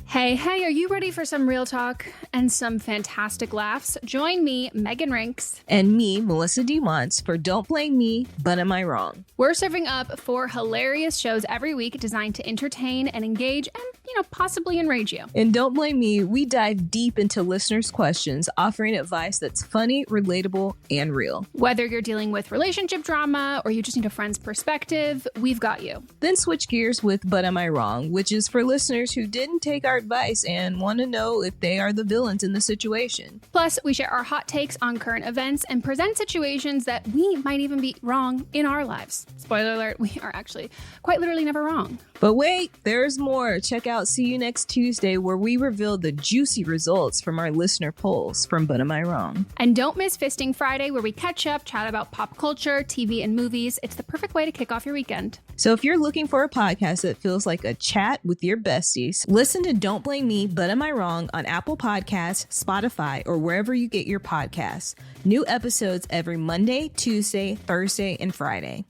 Speaker 16: Hey, are you ready for some real talk and some fantastic laughs? Join me, Megan Rinks.
Speaker 6: And me, Melissa DeMonts, for Don't Blame Me, But Am I Wrong?
Speaker 16: We're serving up 4 hilarious shows every week designed to entertain and engage and, possibly enrage you.
Speaker 6: In Don't Blame Me, we dive deep into listeners' questions, offering advice that's funny, relatable, and real.
Speaker 16: Whether you're dealing with relationship drama or you just need a friend's perspective, we've got you.
Speaker 6: Then switch gears with But Am I Wrong, which is for listeners who didn't take our advice and want to know if they are the villains in the situation.
Speaker 16: Plus, we share our hot takes on current events and present situations that we might even be wrong in our lives. Spoiler alert, we are actually quite literally never wrong.
Speaker 6: But wait, there's more. Check out See You Next Tuesday, where we reveal the juicy results from our listener polls from But Am I Wrong?
Speaker 16: And don't miss Fisting Friday, where we catch up, chat about pop culture, TV, and movies. It's the perfect way to kick off your weekend.
Speaker 6: So if you're looking for a podcast that feels like a chat with your besties, listen to Don't Blame Me, But Am I Wrong on Apple Podcasts, Spotify, or wherever you get your podcasts. New episodes every Monday, Tuesday, Thursday, and Friday.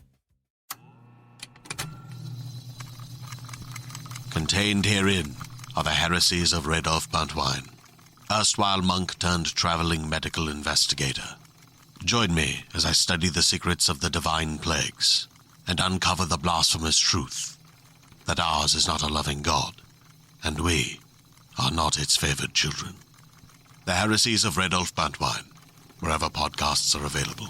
Speaker 17: Contained herein are the heresies of Radolf Buntwine, erstwhile monk turned traveling medical investigator. Join me as I study the secrets of the divine plagues and uncover the blasphemous truth that ours is not a loving God, and we are not its favored children. The heresies of Radolf Buntwine, wherever podcasts are available.